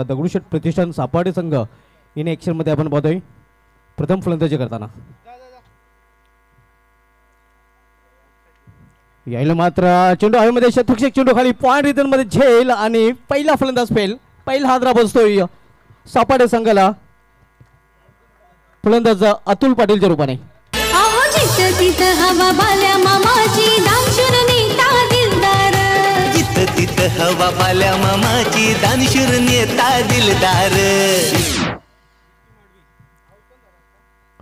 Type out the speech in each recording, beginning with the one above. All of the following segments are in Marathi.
दगडूशेठ प्रतिष्ठान सापाडे संघ इन ॲक्शन मध्ये आपण पाहतोय प्रथम फलंदाजी करताना यायला मात्र चेंडू हवेमध्ये शतक्षक चेंडू खाली पॉइंट रिटर्न मध्ये झेल आणि पहिला फलंदाज फेल पहिला हादरा बसतोय सापाडे संघाला फलंदाज अतुल पाटीलच्या रूपाने तिथं हवा बाल्या मामाची दानशूर नेता दिलदार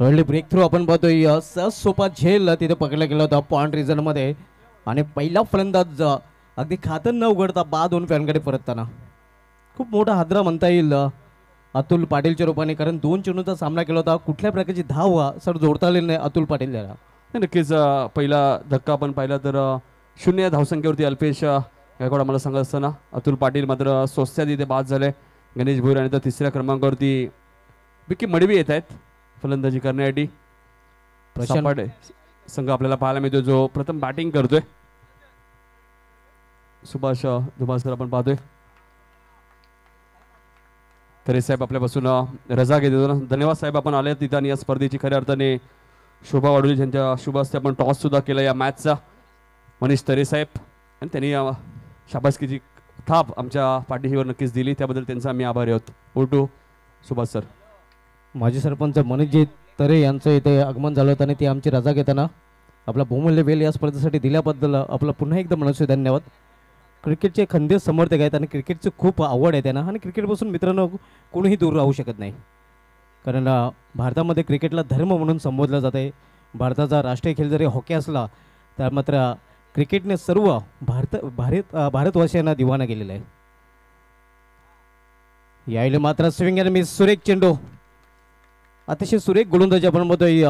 अर्ली ब्रेक थ्रू आपण पाहतोय सहज सोपा झेल तिथे पकडला गेला होता पॉइंट रिझन मध्ये आणि पहिला फलंदाज अगदी खातं न उघडता बाद होऊन फॅनकडे परतताना खूप मोठा हादरा म्हणता येईल अतुल पाटीलच्या रूपाने कारण दोन चेंडूचा सामना केला होता कुठल्या प्रकारची धाव सर जोडता आलेली नाही अतुल पाटील याला नक्कीच पहिला धक्का आपण पाहिला तर 0 धावसंख्येवरती अल्पेश गायकवाड मला सांगत असताना अतुल पाटील मात्र सोस्त्यात इथे बाद झाले गणेश भोईर आणि तर तिसऱ्या क्रमांकावरती विकी मडवी येत आहेत फलंदाजी करण्यासाठी सापाडे संघ आपल्याला पाहायला मिळतो जो प्रथम बॅटिंग करतोय सुभाष दुभासकर आपण पाहतोय तरी साहेब आपल्यापासून रजा घेतो धन्यवाद साहेब आपण आले तिथं आणि या स्पर्धेची खऱ्या अर्थाने शोभा वाढवली ज्यांच्या शुभ हस्ते आपण टॉस सुद्धा केला या मॅचचा मनीष तरे साहेब आणि त्यांनी शाबासकीची थाप आमच्या पाठीवर नक्कीच दिली त्याबद्दल त्यांचा आम्ही आभारी आहोत ओटू सुभाष सर माजी सरपंच मनोजी तरे यांचं इथे आगमन झालं होतं आणि ते आमची रजा घेताना आपला बहुमूल्य वेळ या स्पर्धेसाठी दिल्याबद्दल आपला पुन्हा एकदा मनस्वी धन्यवाद क्रिकेटचे खंदे समर्थक आहेत आणि क्रिकेटची खूप आवड आहे त्यांना आणि क्रिकेटपासून मित्रांनो कोणीही दूर राहू शकत नाही कारण भारतामध्ये क्रिकेटला धर्म म्हणून संबोधलं जात आहे भारताचा राष्ट्रीय खेळ जरी हॉकी असला तर मात्र क्रिकेटने सर्व भारतवासियांना दिवाना केलेला आहे यायला मात्र स्विंग आणि मिस सुरेख चेंडू अतिशय सुरेख गोलंदाजी आपण बघतोय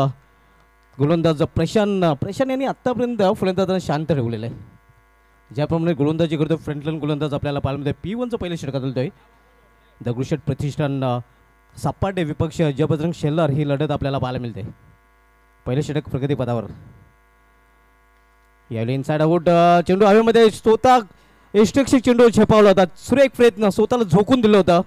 गोलंदाज प्रशांत यांनी आत्तापर्यंत फलंदाजांना शांत ठेवलेलं आहे ज्याप्रमाणे गोलंदाजी करतो फ्रंटलाईन गोलंदाज आपल्याला पाहायला मिळतोय P1चं पहिलं षटक घालतोय दगडूशेठ प्रतिष्ठान सापाडे विपक्ष जयबजरंग शेल्लार ही लढत आपल्याला पाहायला मिळते पहिलं षटक प्रगतीपथावर यावेळी इनसाइड आउट चेंडू हवेमध्ये स्वतः एस्ट्रिक्शिक चेंडू झेपावला होता सुरेख प्रयत्न स्वतःला झोकून दिलं होतं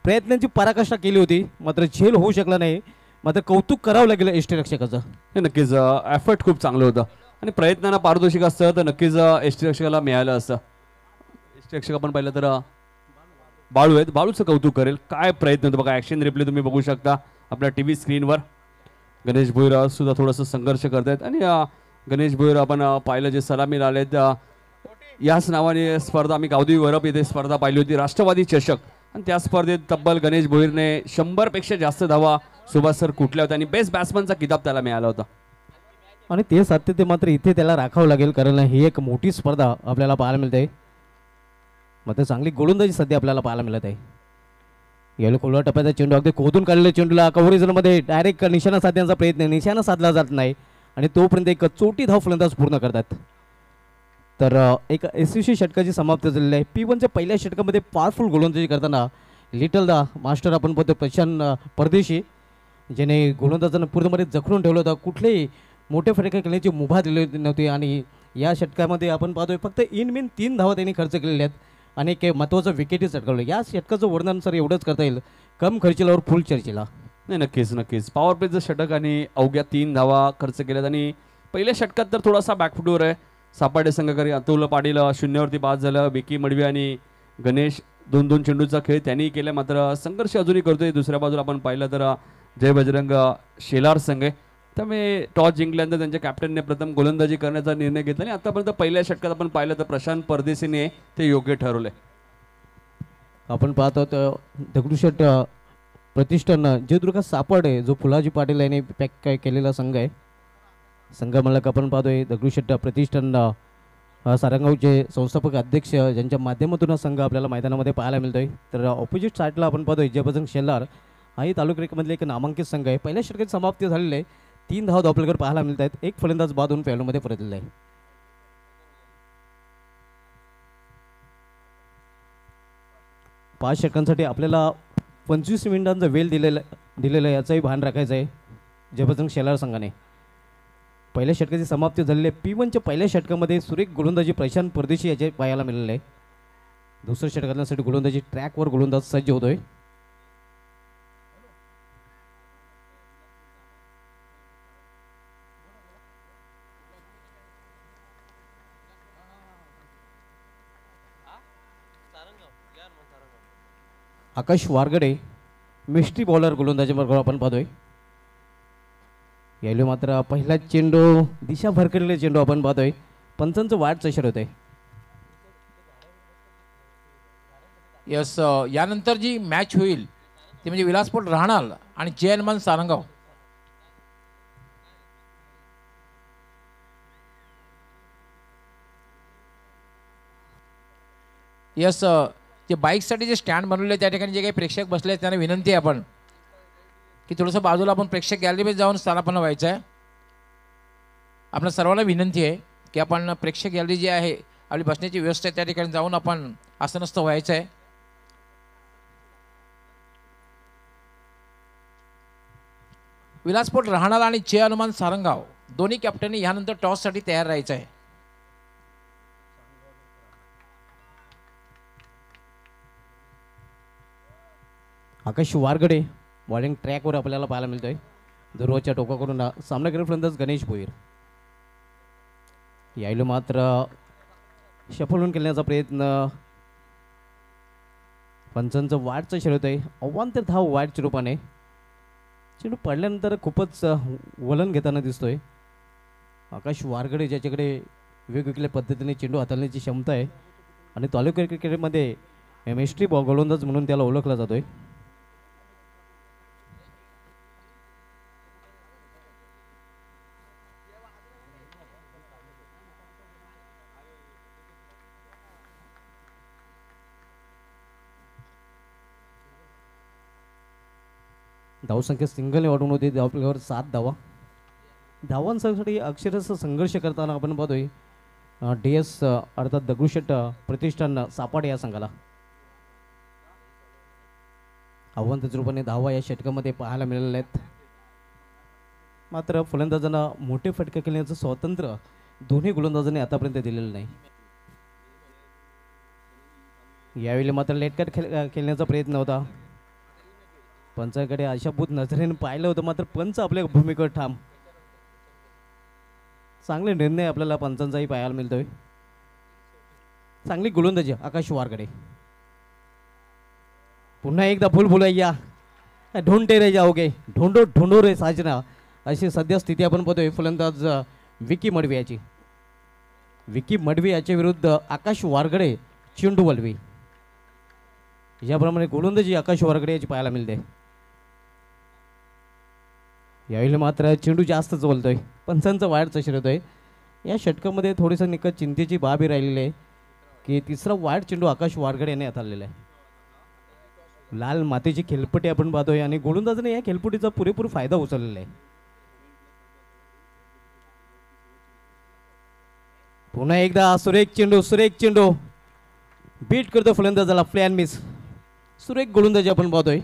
प्रयत्नांची पराकाष्ठा केली होती मात्र झेल होऊ शकला नाही मात्र कौतुक करावं लागेल एष्टीरक्षकाचं नक्कीच एफर्ट खूप चांगलं होतं आणि प्रयत्नांना पारितोषिक असतं तर नक्कीच एष्टीरक्षकाला मिळालं असतं एष्टीरक्षक आपण पाहिलं तर बाळू आहेत बाळूचं कौतुक करेल काय प्रयत्न होतं बघा ॲक्शन रिप्ले तुम्ही बघू शकता आपल्या TV स्क्रीनवर गणेश भोईर सुद्धा थोडंसं संघर्ष करत आहेत आणि गणेश भोईर आपण पाहिलं जे सलामी आलेत याच नावाने स्पर्धा आम्ही गावदेवी वरप येथे स्पर्धा पाहिली होती राष्ट्रवादी चषक आणि त्या स्पर्धेत तब्बल गणेश भोईरने 100पेक्षा जास्त धावा सुभाष सर कुठल्या होत्या आणि बेस्ट बॅट्समनचा किताब त्याला मिळाला होता आणि ते साध्य ते मात्र इथे त्याला राखावं लागेल कारण ही एक मोठी स्पर्धा आपल्याला पाहायला मिळते मात्र चांगली गोलंदाजी सध्या आपल्याला पाहायला मिळत आहे याला खोलवा टप्प्याचा चेंडू अगदी खोदून काढलेल्या चेंडूला कव्हरेजमध्ये डायरेक्ट निशाणा साधण्याचा प्रयत्न निशाणा साधला जात नाही आणि तोपर्यंत एक चोटी धाव फलंदाज पूर्ण करतात तर एक 81 षटकाची समाप्ती झालेली आहे P1च्या पहिल्या षटकामध्ये पॉवरफुल गोलंदाजी करताना लिटल द मास्टर आपण बघतो प्रशांत परदेशी ज्याने गोलंदाजांना पूर्णपणे जखडून ठेवलं होतं कुठलेही मोठे फटके खेळण्याची मुभा दिली नव्हती आणि या षटकामध्ये आपण पाहतोय फक्त इन मिन 3 धावा त्यांनी खर्च केलेल्या आहेत आणि एक महत्त्वाचं विकेटही चटकावलं या षटकाचं वर्णन सर एवढंच करता येईल कम खर्चीलावर फुल चर्चेला नाही नक्कीच पॉवर प्लेचं षटक आणि अवघ्या 3 धावा खर्च केल्यात आणि पहिल्या षटकात तर थोडासा बॅकफुटवर आहे सापाडे संघकारी अतुल पाटील 0वरती बाद झालं विकी मडवी आणि गणेश 2-2 चेंडूचा खेळ त्यांनी केला मात्र संघर्ष अजूनही करतोय दुसऱ्या बाजूला आपण पाहिलं तर जय बजरंग शेलार संघ आहे त्यामुळे टॉस जिंकल्यानंतर त्यांच्या कॅप्टनने प्रथम गोलंदाजी करण्याचा निर्णय घेतला आणि आतापर्यंत पहिल्या षटकात आपण पाहिलं तर प्रशांत परदेशीने ते योग्य ठरवले आपण पाहतो दगडूशेठ प्रतिष्ठान जयदुर्गा सापाडे जो फुलाजी पाटील यांनी पॅक काय केलेला संघ आहे संघ मालक आपण पाहतोय दगडूशेठ प्रतिष्ठान सारंगावचे संस्थापक अध्यक्ष ज्यांच्या माध्यमातून हा संघ आपल्याला मैदानामध्ये पाहायला मिळतोय तर ऑपोजिट साईडला आपण पाहतोय जयबजरंग शेल्लार हाही तालुक्यामधले एक नामांकित संघ आहे पहिल्या षटकाची समाप्ती झालेली आहे 3 धावा आपल्याकडे पाहायला मिळत आहेत एक फलंदाज बाद होऊन फॅनमध्ये परतलेला आहे 5 षटकांसाठी आपल्याला 25 मिनिटांचा वेळ दिलेला आहे याचंही भान राखायचं आहे जयबजरंग शेलार संघाने पहिल्या षटकाची समाप्ती झालेली आहे P1च्या पहिल्या षटकामध्ये सुरेख गोलंदाजी प्रशांत परदेशी याचे पाहायला मिळाले आहे दुसरं षटक करण्यासाठी गोलंदाजी ट्रॅकवर गोलंदाज सज्ज होतोय. आकाश वारगडे मिस्ट्री बॉलर गोलंदाजी मार्गावर आपण पाहतोय. यावेळी मात्र पहिला चेंडू दिशा भरकटलेला चेंडू आपण पाहतोय. पंचांचं वाढ चषर होत आहे. यस, यानंतर जी मॅच होईल ती म्हणजे विलासपूर राहणार आणि जयनमान सारंगाव. यस, जे बाईकसाठी जे स्टँड बनवले त्या ठिकाणी जे काही प्रेक्षक बसले आहेत त्यांना विनंती आहे आपण की थोडंसं बाजूला आपण प्रेक्षक गॅलरीमध्ये जाऊन स्थानापन्न व्हायचं आहे. आपल्या सर्वांना विनंती आहे की आपण प्रेक्षक गॅलरी जी आहे आपली बसण्याची व्यवस्था आहे त्या ठिकाणी जाऊन आपण आसनस्थ व्हायचं आहे. विलासपूर राहणार आणि जय हनुमान सारंगाव दोन्ही कॅप्टननी यानंतर टॉससाठी तयार राहायचं आहे. आकाश वारगडे बॉलिंग ट्रॅकवर आपल्याला पाहायला मिळतोय. दुर्वाच्या टोकाकडून सामनावीर फलंदाज गणेश भोईर. यायला मात्र शफलून खेळण्याचा प्रयत्न. पंचांचं वाढचं खेळत आहे. अवांतर धाव वाईट रूपाने. चेंडू पडल्यानंतर खूपच वलन घेताना दिसतोय. आकाश वारगडे ज्याच्याकडे वेगवेगळ्या पद्धतीने चेंडू हाताळण्याची क्षमता आहे आणि तालुका क्रिकेटमध्ये मिस्ट्री गोलंदाज म्हणून त्याला ओळखला जातोय. धावसंख्या सिंगल वाढून होती. धावपल्यावर 7 धावा. धावांसाठी अक्षरशः संघर्ष करताना आपण पाहतोय DS अर्थात दगडूशेठ प्रतिष्ठान सापाड या संघाला. आव्हानाच्या रूपाने धावा या षटकामध्ये पाहायला मिळालेल्या आहेत. मात्र फलंदाजांना मोठे फटके खेळण्याचं स्वातंत्र्य दोन्ही गोलंदाजांनी आतापर्यंत दिलेलं नाही. यावेळी मात्र लेटकट खेळण्याचा प्रयत्न होता. पंचाकडे आशाभूत नजरेने पाहिलं होतं मात्र पंच आपल्या भूमिकेवर ठाम. चांगले निर्णय आपल्याला पंचांचाही पाहायला मिळतोय. चांगली गोलंदाजी आकाश वारगडे. पुन्हा एकदा फुल फुलैया ढोंडे रे जाओगे ढोंडो ढोंडो रे साजना अशी सध्या स्थिती आपण पाहतोय. फलंदाज विकी मडवी याची. विकी मडवी याच्या विरुद्ध आकाश वारगडे चेंडू वलवी. याप्रमाणे गोलंदाजी आकाश वारगडे याची पाहायला मिळते. यावेळी मात्र चेंडू जास्तच बोलतोय. पंचांचा वाढ चषर होतोय. या षटकामध्ये थोडीसं निकट चिंतेची बाबी राहिलेली आहे की तिसरा वाढ चेंडू आकाश वारगडे याने हाताळलेला आहे. लाल मातीची खेळपट्टी आपण पाहतोय आणि गोलंदाजाने या खेळपट्टीचा पुरेपूर फायदा उचललेला आहे. पुन्हा एकदा सुरेख चेंडू बीट करतो फलंदाजाला. Plan miss. सुरेख गोलंदाजी आपण पाहतोय.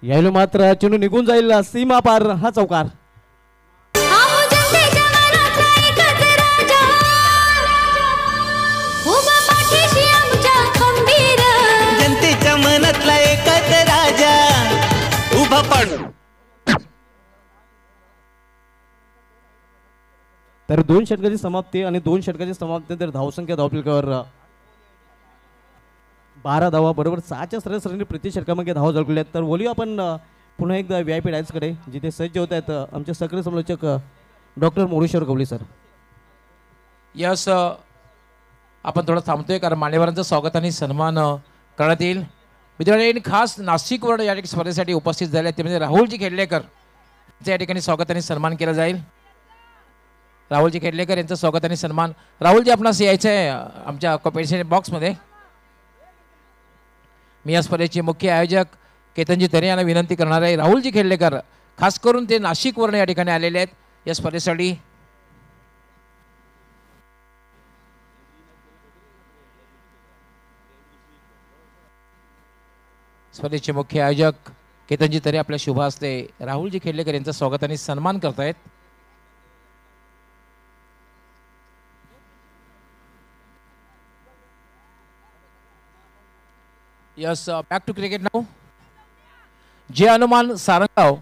यायला मात्र चेंडू निघून जाईल सीमा पार. हा चौकार. जनतेच्या मनातला एकच राजा उभा पण. तर 2 षटकाची समाप्ती आणि 2 षटकाची समाप्ती तर धावसंख्या धावफलकावर 12 धावा बरोबर 6च्या सरासरीने प्रति षटकामध्ये धावा झळकल्या आहेत. तर बोलूया आपण पुन्हा एकदा VIP डायल्सकडे जिथे सज्ज होत आहेत आमचे सक्रिय समालोचक डॉक्टर मोरेश्वर गवळी सर. यस, आपण थोडं थांबतोय कारण मान्यवरांचं स्वागत आणि सन्मान करण्यात येईल. मित्रांनो, खास नाशिकवरून या ठिकाणी स्पर्धेसाठी उपस्थित झाले ते म्हणजे राहुलजी खेडलेकर या ठिकाणी स्वागत आणि सन्मान केला जाईल. राहुलजी खेडलेकर यांचं स्वागत आणि सन्मान. राहुलजी आपणास यायचं आहे आमच्या कॉम्पिटिशन बॉक्समध्ये. मी या स्पर्धेचे मुख्य आयोजक केतनजी तरे यांना विनंती करणार आहे. राहुलजी खेडलेकर खास करून ते नाशिकवरून या ठिकाणी आलेले आहेत या स्पर्धेसाठी. स्पर्धेचे मुख्य आयोजक केतनजी तरे आपल्या शुभ हस्ते राहुलजी खेडलेकर यांचा स्वागत आणि सन्मान करतायत. यस, बॅक टू क्रिकेट नाव. जे हनुमान सारंगाव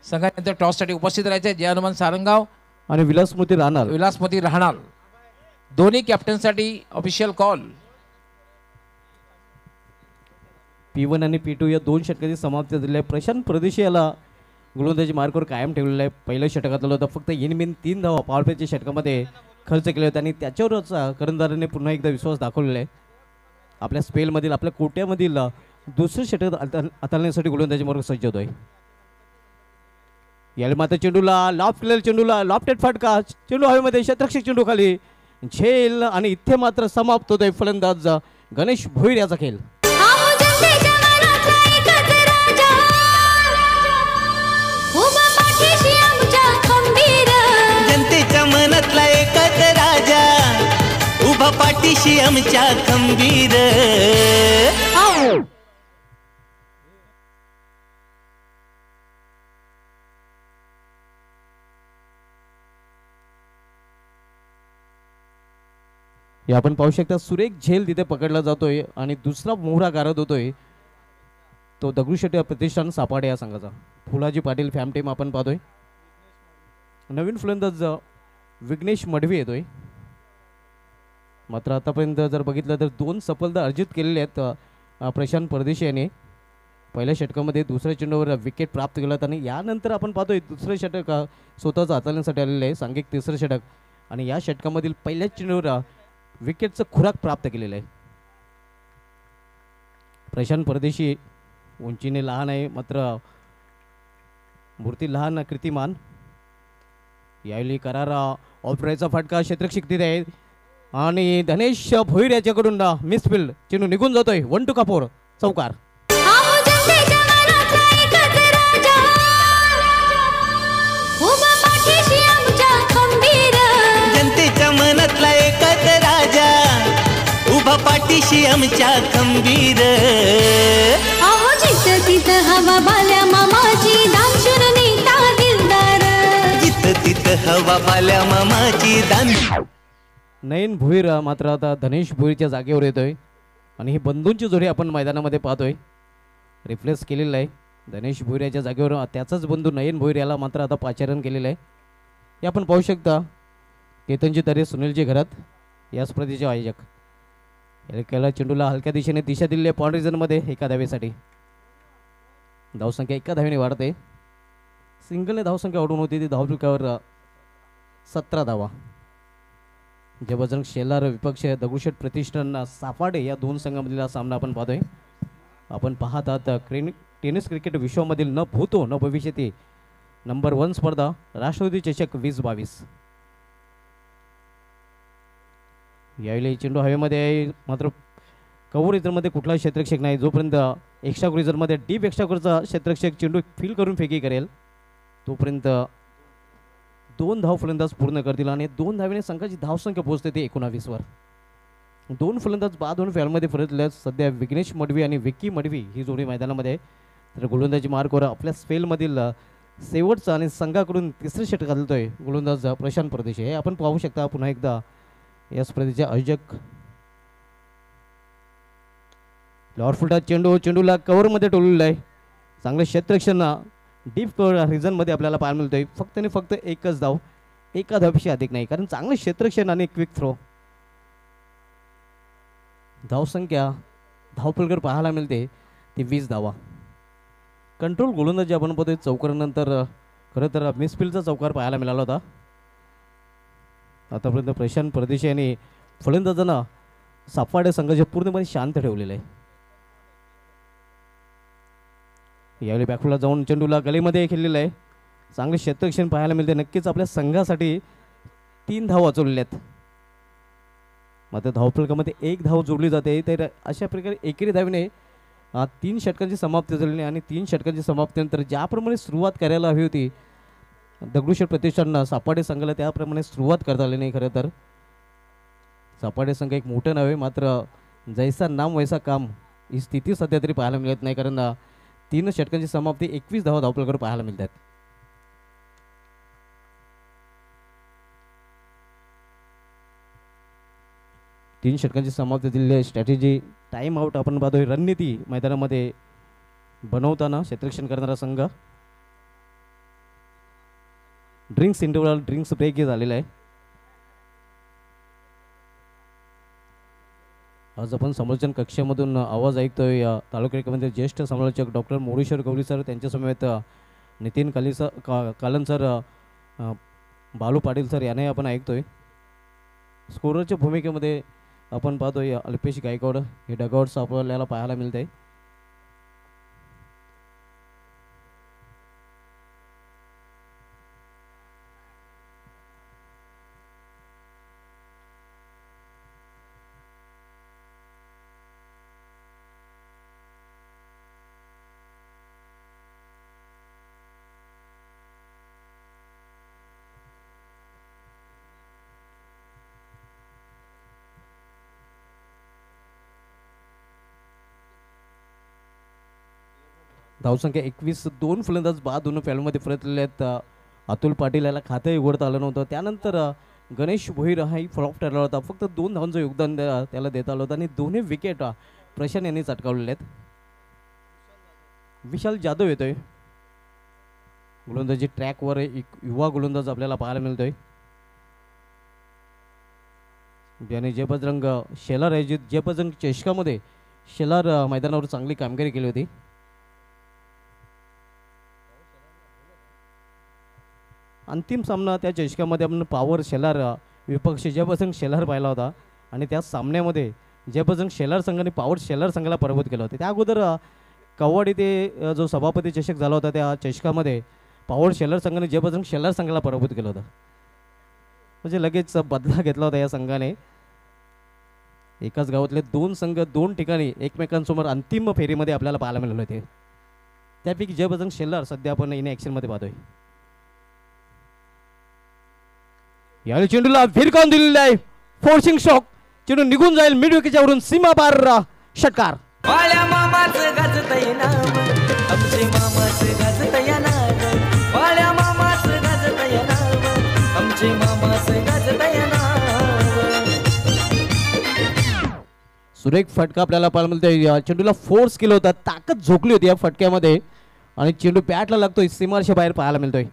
संघानंतर टॉससाठी उपस्थित राहायचे. जे हनुमान सारंगाव आणि विलासमूर्ती राहणार. विलासमती राहणार दोन्ही कॅप्टनसाठी ऑफिशियल कॉल. P1 आणि P2 या दोन षटकाची समाप्ती झाली आहे. प्रशांत परदेशी याला गोलंदाजी मार्कवर कायम ठेवलेला आहे. पहिल्या षटकातलं होतं फक्त इनमिन 3 धावा पॉवर प्लेच्या षटकामध्ये खर्च केले होते आणि त्याच्यावरच कर्णधाराने पुन्हा एकदा विश्वास दाखवलेला आहे. आपल्या स्पेलमधील आपल्या कोट्यामधील दुसरं षटक हाताळण्यासाठी गोलंदाजी मार्ग सज्ज होतोय. याला मात्र चेंडूला लॉफ्ट केलेला चेंडूला लॉफ्टेड फटका. चेंडू हवेमध्ये शतरक्षक चेंडू खाली झेल आणि इथे मात्र समाप्त होतोय फलंदाज गणेश भोईर याचा खेळ. जनतेच्या मनातला एकच राजा उभा पाठीशी आमच्या खंबीर. हे आपण पाहू शकता सुरेख झेल तिथे पकडला जातोय आणि दुसरा मोहरा गारद होतोय तो दगडूशेठ प्रतिष्ठान सापाडे या संघाचा. फुलाजी पाटील फॅम टीम आपण पाहतोय. नवीन फलंदाज विघ्नेश मडवी येतोय. मात्र आतापर्यंत जर बघितलं तर 2 सफलता अर्जित केलेले आहेत प्रशांत परदेशी याने. पहिल्या षटकामध्ये दुसऱ्या चेंडूवर विकेट प्राप्त केलं आणि यानंतर आपण पाहतोय दुसरं षटक स्वतःच हाताळण्यासाठी आलेलं आहे. सांघिक तिसरं षटक आणि या षटकामधील पहिल्याच चेंडूवर विकेटचं खुराक प्राप्त केलेलं आहे. प्रशांत परदेशी उंचीने लहान आहे मात्र मूर्ती लहान कीर्तिमान. यावेळी करारा ऑफरायचा फटका क्षेत्ररक्षक तिथे आहे आणि धनेश भोईर याच्याकडून मिसफिल्ड चेंडू निघून जातोय. 1-2 कापोर चौकार. जनतेच्या मनातला एकच राजा उभा पाठीशी आमच्या खंबीर. जिथं तिथं हवा बाल्या मामाची दानशूर नेता दिलदार. जिथं तिथं हवा बाल्या मामाची दान. नयन भोईर मात्र आता धनेश भोईरच्या जागेवर येतोय आणि ही बंधूंची जोडी आपण मैदानामध्ये पाहतोय. रिप्लेस केलेलं आहे धनेश भोईर याच्या जागेवर त्याचाच बंधू नयन भोईर याला मात्र आता पाचारण केलेलं आहे. हे आपण पाहू शकता. केतनजी तरे सुनीलजी घरात या स्पर्धेचे आयोजक. केला चेंडूला हलक्या दिशेने दिशा दिली आहे पॉइंट रिजनमध्ये एका धावेसाठी. धावसंख्या एका धावेने वाढते. सिंगलने धावसंख्या वाढून होती ती धावफलकावर 17 धावा. जे बजरंग शेलार विपक्ष दगडूशेठ प्रतिष्ठान सापाडे या दोन संघामधील सामना आपण पाहतोय. आपण पाहत आहात टेनिस क्रिकेट विश्वामधील न भूतो न भविष्यती नंबर 1 स्पर्धा राष्ट्रवादी चषक 2022. यावेळी चेंडू हवेमध्ये मात्र कव्हर रिझनमध्ये कुठला क्षेत्ररक्षक नाही. जोपर्यंत एक्स्ट्रा रिझनमध्ये डीप एक्स्ट्रा कव्हरचा क्षेत्ररक्षक चेंडू फील करून फेकी करेल तोपर्यंत 2 धाव फलंदाज पूर्ण करतील आणि 2 धावेने संघाची धावसंख्या पोहोचते ते 19 वर. 2 फलंदाज बाद होऊन फॅलमध्ये परतले. सध्या विघ्नेश मडवी आणि विक्की मडवी ही जोडी मैदानामध्ये. तर गोलंदाजी मार्कवर आपल्या स्पेलमधील शेवटचा आणि संघाकडून तिसरं षटक घालतोय गोलंदाज प्रशांत परदेशी. हे आपण पाहू शकता पुन्हा एकदा या स्पर्धेचे आयोजक. लॉर फुलटा चेंडूला कव्हरमध्ये टोललेला आहे. चांगलं क्षेत्ररक्षण डीप कव्हर रिझनमध्ये आपल्याला पाहायला मिळतोय. फक्त आणि फक्त एकच धाव एका धावेपेक्षा अधिक नाही कारण चांगलं क्षेत्ररक्षण आणि क्विक थ्रो. धावसंख्या धावफलकर पाहायला मिळते ती 20 धावा. कंट्रोल गोलंदाजी आपण पाहतोय. चौकारानंतर खरं तर मिसफिल्डचा चौकार पाहायला मिळाला होता. आतापर्यंत प्रशांत परदेशी यांनी फलंदाजांना सापाडे संघाचे पूर्णपणे शांत ठेवलेलं आहे. यावेळी बॅकफुलला जाऊन चेंडूला गलीमध्ये खेळलेलं आहे. चांगले क्षेत्ररक्षण पाहायला मिळते. नक्कीच आपल्या संघासाठी 3 धाव वाचवलेल्या आहेत. मात्र धावफलकामध्ये 1 धाव जोडली जाते. तर अशा प्रकारे एकेरी धावेने 3 षटकांची समाप्ती झाली आणि 3 षटकांची समाप्तीनंतर ज्याप्रमाणे सुरुवात करायला हवी होती दगडूशेठ प्रतिष्ठाननं सापाडे संघाला त्याप्रमाणे सुरुवात करता आली नाही. खरं तर सापाडे संघ एक मोठं नाव आहे मात्र जैसा नाम वैसा काम ही स्थिती सध्या तरी पाहायला मिळत नाही, कारण 3 षटकांची समाप्ती 21 धावा धावपलकडे पाहायला मिळतात. तीन षटकांची समाप्ती दिलेली स्ट्रॅटेजी टाइम आउट आपण पाहतोय. रणनीती मैदानामध्ये बनवताना क्षेत्ररक्षण करणारा संघ. ड्रिंक्स इंटरव्हल ड्रिंक्स ब्रेक हे झालेला आहे. आज आपण समालोचन कक्षामधून आवाज ऐकतोय. तालुक्यामध्ये ज्येष्ठ समालोचक डॉक्टर मोरेश्वर गवळी सर, त्यांच्यासमवेत नितीन कालन सर, बालू पाटील सर यांनाही आपण ऐकतोय. स्कोररच्या भूमिकेमध्ये आपण पाहतोय अल्पेश गायकवाड. हे डगआउट्स आपल्याला पाहायला मिळत आहे. धावसंख्या 21. 2 फलंदाज बाद दोन फॅलमध्ये परतलेले आहेत. अतुल पाटील याला खातंही उघडता आलं नव्हतं. त्यानंतर गणेश भोईर हाही फ्लॉप ठरला होता. फक्त 2 धावांचं योगदान त्याला देता आलं होतं आणि दोन्ही विकेट प्रशांत यांनी चटकावलेले आहेत. विशाल जाधव येतोय गोलंदाजी ट्रॅकवर. एक युवा गोलंदाज आपल्याला पाहायला मिळतोय. याने जयबजरंग शेलार आहे, जयबजरंग चषकामध्ये शेलार मैदानावर चांगली कामगिरी केली होती. अंतिम सामना त्या चषकामध्ये आपण पॉवर शेलार विपक्ष जयबजरंग शेलार पाहिला होता आणि त्या सामन्यामध्ये जयबजरंग शेलार संघाने पॉवर शेलार संघाला पराभूत केलं होतं. त्या अगोदर कव्वाड इथे जो सभापती चषक झाला होता त्या चषकामध्ये पॉवर शेलार संघाने जयबजरंग शेलार संघाला पराभूत केलं होतं. म्हणजे लगेच बदला घेतला होता या संघाने. एकाच गावातले 2 संघ 2 ठिकाणी एकमेकांसमोर अंतिम फेरीमध्ये आपल्याला पाहायला मिळाले होते. त्यापैकी जयबजरंग शेलार सध्या आपण इन ॲक्शनमध्ये पाहतोय. यावेळी चेंडूला भिरकावून दिलेला आहे. Forcing shock. चेंडू निघून जाईल मिड विकेटवरून सीमा पार षटकार. बाळ्या मामाचं गाजतय नाव, आमचे मामाचं गाजतय नाव. बाळ्या मामाचं गाजतय नाव, आमचे मामाचं गाजतय नाव. सुरेख फटका आपल्याला पाहायला मिळतोय. चेंडूला फोर्स केलं होतं, ताकद झोकली होती या फटक्यामध्ये आणि चेंडू बॅटला लागतोय, सीमारेषे बाहेर पाहायला मिळतोय.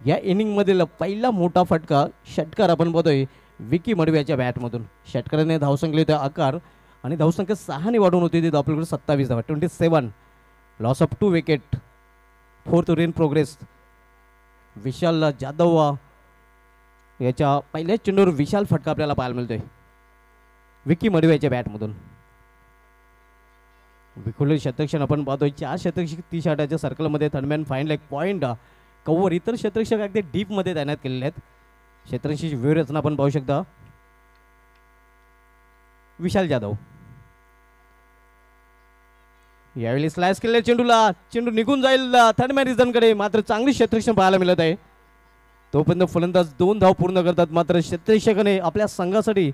या इनिंगमधील पहिला मोठा फटका षटकार आपण बघतोय विकी मडवी याच्या बॅटमधून. षटकाराने धावसंख्या होते 11 आणि धावसंख्या 6 वाढून होती ती आपल्याकडे 27 धावा. 27. Loss of 2 wicket. 4th over in progress. Vishal Jadhav याच्या पहिल्याच चेंडूवर विशाल फटका आपल्याला पाहायला मिळतोय विकी मडवी याच्या बॅटमधून. विखुरलेले शतरक्षण आपण पाहतोय. 4 शतरक्षक 30 आटाच्या सर्कलमध्ये. Third man fine like point cover. इतर क्षेत्ररक्षक अगदी डीपमध्ये तैनात केलेले आहेत. क्षेत्ररक्षकाची व्यूहरचना आपण पाहू शकता. विशाल जाधव यावेळी स्लॅश केलेल्या चेंडूला चेंडू निघून जाईल थर्डमॅन रिझनकडे. मात्र चांगली क्षेत्ररक्षण पाहायला मिळत आहे. तोपर्यंत फलंदाज 2 धाव पूर्ण करतात. मात्र क्षेत्ररक्षकाने आपल्या संघासाठी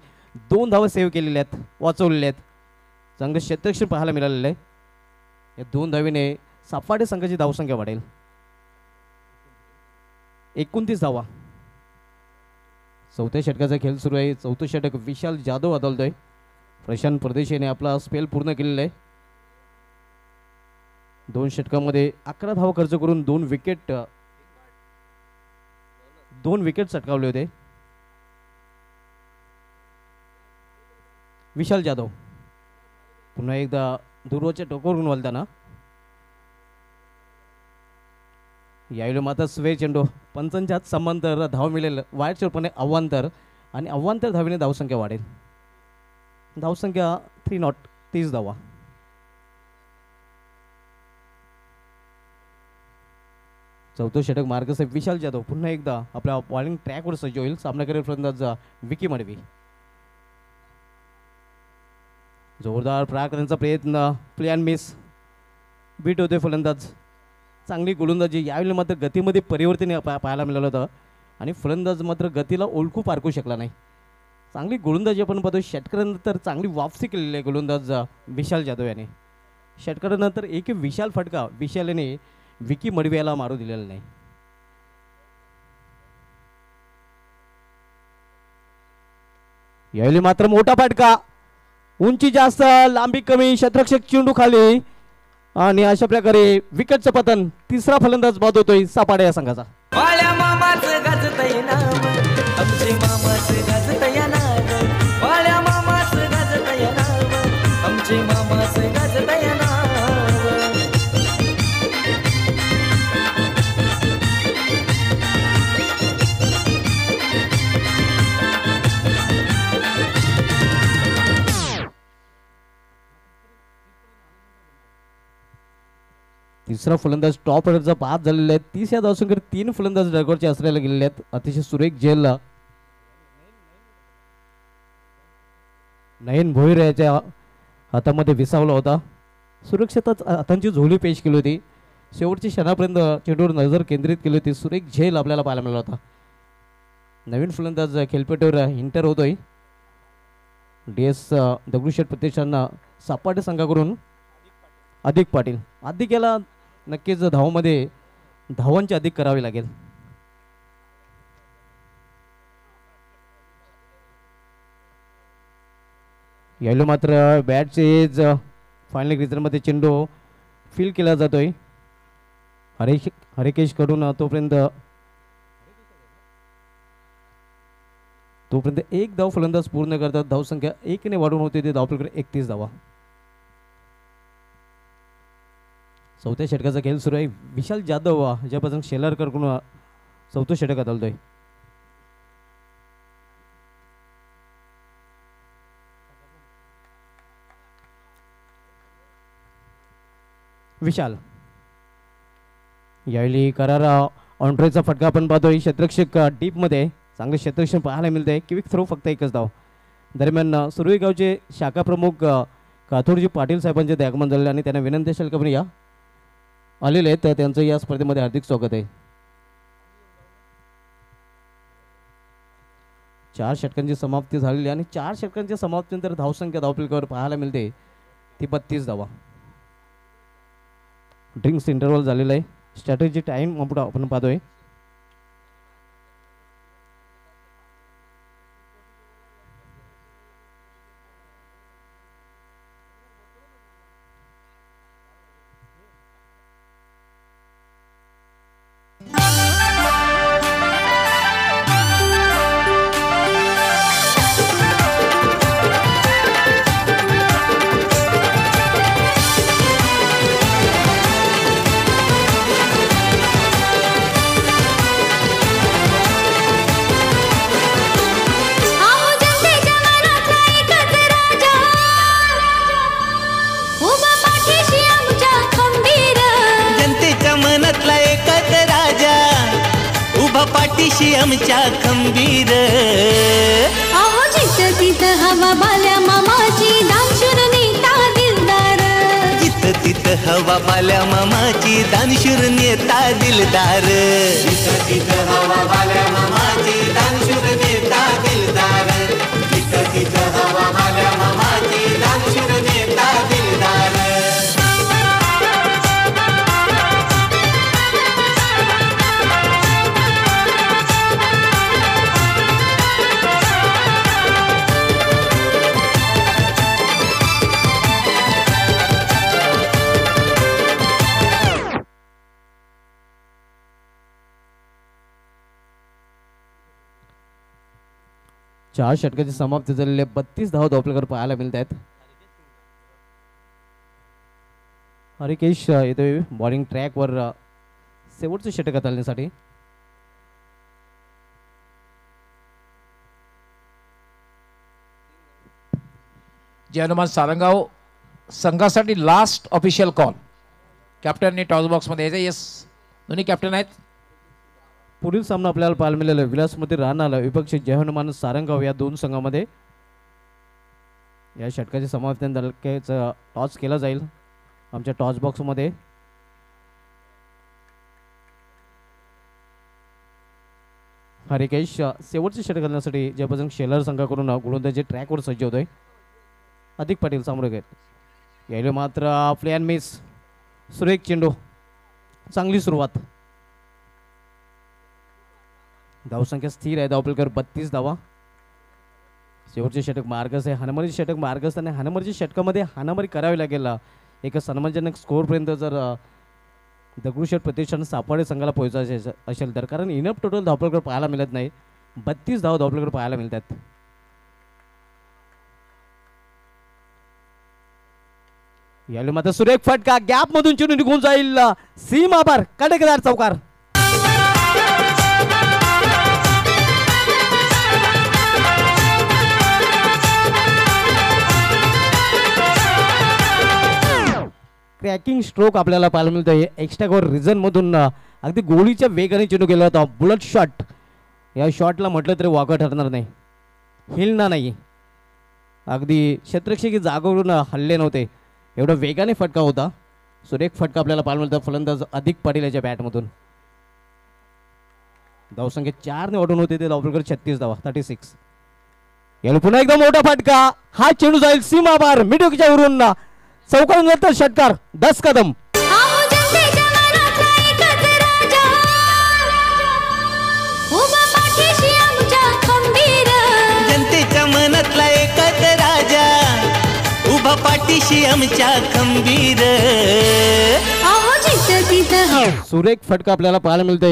2 धावा सेव्ह केलेल्या आहेत, वाचवलेल्या आहेत. चांगलं क्षेत्ररक्षण पाहायला मिळालेलं आहे. या 2 धावीने सापाडे संघाची धावसंख्या वाढेल. 29 धावा. 4थ्या षटकाचा खेळ सुरू आहे. 4थं षटक विशाल जाधव अदलतोय. प्रशांत परदेशीने आपला स्पेल पूर्ण केलेला आहे. 2 षटकामध्ये 11 धावा खर्च करून 2 विकेट चटकावले होते. विशाल जाधव पुन्हा एकदा दूरवरच्या टोकावरून वळताना. यावेळी मात्र स्वे चेंडू. पंचांच्या हात समांतर धाव मिळेल. वाईट चोरपणे अव्वांतर आणि अव्वांतर धावीने धावसंख्या वाढेल. धावसंख्या 30 धावा. चौथं षटक मार्गसाहेब विशाल जाधव पुन्हा एकदा आपल्या बॉलिंग ट्रॅकवर सज्ज होईल. सामना करेल फलंदाज विकी मडवी. जोरदार प्रयत्नांचा प्रयत्न. Plan miss. बीट होते फलंदाज. चांगली गोलंदाजी. यावेळी मात्र गतीमध्ये परिवर्तन पाहायला मिळालं होतं आणि फलंदाज मात्र गतीला ओळखू पारखू शकला नाही. चांगली गोलंदाजी आपण पाहतो. षटकारानंतर चांगली वापसी केलेली आहे गोलंदाज विशाल जाधव याने. षटकारानंतर एक विशाल फटका विशाल याने विकी मडवी याला मारू दिलेला नाही. यावेळी मात्र मोठा फटका, उंची जास्त लांबी कमी, क्षेत्ररक्षक चेंडू खाली आणि अशा प्रकारे विकेटचं पतन. तिसरा फलंदाज बाद होतोय सापाडे या संघाचा. वाळ्या मामाचं गाजतय नाव, आमचे मामाचं गाजतय नाव, वाळ्या मामाचं गाजतय नाव, आमचे मामाचं गाजतय नाव. तिसरा फलंदाज टॉप ऑर्डरचा बाद झालेला आहे. 30 या धावसंख्येवर 3 फलंदाज डगॉटचे आश्रयाला गेलेले आहेत. अतिशय सुरेख झेलला नयन भोईर याच्या हातामध्ये विसावला होता. सुरक्षितच हातांची झोली पेश केली होती. शेवटच्या क्षणापर्यंत चेंडूवर नजर केंद्रित केली होती. सुरेख झेल आपल्याला पाहायला मिळाला होता. नवीन फलंदाज खेळपट्टीवर इंटर होतोय. DS दगडूशेठ प्रतिष्ठान सापाटे संघाकडून अधिक पाटील. अधिक याला नक्कीच धावामध्ये धावांची अधिक करावी लागेल. यावेळी मात्र बॅटचे एज फायनल क्रिजरमध्ये चेंडू फील केला जातोय हरिकेश कडून. तोपर्यंत एक धाव फलंदाज पूर्ण करतात. धावसंख्या 1 ने वाढून होते. ते धावपलकडे 31 धावा. चौथ्या षटकाचा खेळ सुरू आहे. विशाल जाधव ज्यापासून शेलारकर कडून चौथं षटक हाताळतोय. विशाल यावेळी करारा ऑन्ट्रेचा फटका आपण पाहतोय. क्षेत्ररक्षक डीप मध्ये चांगले क्षेत्ररक्षण पाहायला मिळते. क्विक थ्रो फक्त एकच धाव. दरम्यान सुरई गावचे शाखा प्रमुख काथोडजी पाटील साहेबांचे ते आगमन झाले आणि त्यांना विनंती असेल का या आलेले आहेत. तर त्यांचं या स्पर्धेमध्ये हार्दिक स्वागत आहे. 4 षटकांची समाप्ती झालेली आणि 4 षटकांच्या समाप्तीनंतर धावसंख्या धावपलकावर पाहायला मिळते ती 32 धावा. ड्रिंक्स इंटरव्हल झालेला आहे. स्ट्रॅटेजी टाइम आपण पाहतोय. अहो जनतेच्या मनातला एकच राजा, उभा पाठीशी आमच्या खंबीर. जनतेच्या मनातला एकच राजा, उभा पाठीशी आमच्या खंबीर. अहो जिथं तिथं हवा बाल्या मामाची, दानशूर नेता दिलदार. जिथं तिथं हवा बाल्या मामाची, दानशूर नेता दिलदार. जिथं तिथं हवा बाल्या मामाची, दानशूर नेता दिलदार. जिथं तिथं हवा बाल्या मामाची, दानशूर नेता दिलदार. चार षटकाची समाप्ती झालेली 32 धावा धावपलकर पाहायला मिळत आहेत. हरिकेश येतोय बॉलिंग ट्रॅकवर शेवटचं षटक हाताळण्यासाठी. जे हनुमान सारंगाव संघासाठी लास्ट ऑफिशियल कॉल. कॅप्टनने टॉस बॉक्समध्ये यायचं. येस, दोन्ही कॅप्टन आहेत. पुढील सामना आपल्याला पाहायला मिळाला विलासमती राहणार विपक्ष जय हनुमान सारंगाव या दोन संघामध्ये. या षटकाची समाप्तीनंतर टॉस केला जाईल आमच्या टॉस बॉक्समध्ये. हरिकेश शेवटचे षटक करण्यासाठी जयप्रसंग शेलर संघाकडून गोलंदाजी ट्रॅकवर सज्ज होतोय. अधिक पाटील सामोरे घेत यायला मात्र प्ले अँड मिस. सुरेख चेंडू, चांगली सुरुवात. धावसंख्या स्थिर आहे. धावपलकर 32 धावा. शेवटचे षटक मार्गस आहे. हाणामारीचे षटक मार्गस आणि हाणामारीच्या षटकामध्ये हाणामारी करावी लागेल. एक सन्मानजनक स्कोअरपर्यंत जर दगडूशेठ प्रतिष्ठान सापडे संघाला पोहोचायचे असेल तर, कारण इनफ टोटल धावपलकर पाहायला मिळत नाही. 32 धाव धावपलकर पाहायला मिळतात. यावेळी मात्र सुरेख फटका, गॅप मधून चेंडू निघून जाईल. सीमा पार काटेकेदार चौकार. क्रॅकिंग स्ट्रोक आपल्याला पाहायला मिळतोय. एक्स्ट्रा कव्हर रिझन मधून अगदी गोळीच्या वेगाने चेंडू गेला होता. Bullet shot. या शॉटला म्हटलं तरी वाका ठरणार नाही, हिलना नाही. अगदी क्षेत्ररक्षक जागेवरून हल्ले नव्हते, एवढा वेगाने फटका होता. सुरेख फटका आपल्याला पाहायला मिळतो फलंदाज अधिक पाटील याच्या बॅटमधून. धावसंख्या 4 ने वाढून होते ते. धावपलकर 36 धावा 36. याला पुन्हा एकदा मोठा फटका. हा चेंडू जाईल सीमा पार मिडविकेटच्या वरून. चौकानंतर षटकार 10 कदम. अहो जनतेच्या मनातला एकच राजा, उभा पाठीशी आमच्या खंबीर. जनतेच्या मनातला एकच राजा, उभा पाठीशी आमच्या खंबीर. अहो जिथं तिथं सुरेख फटका आपल्याला पाहायला मिलता.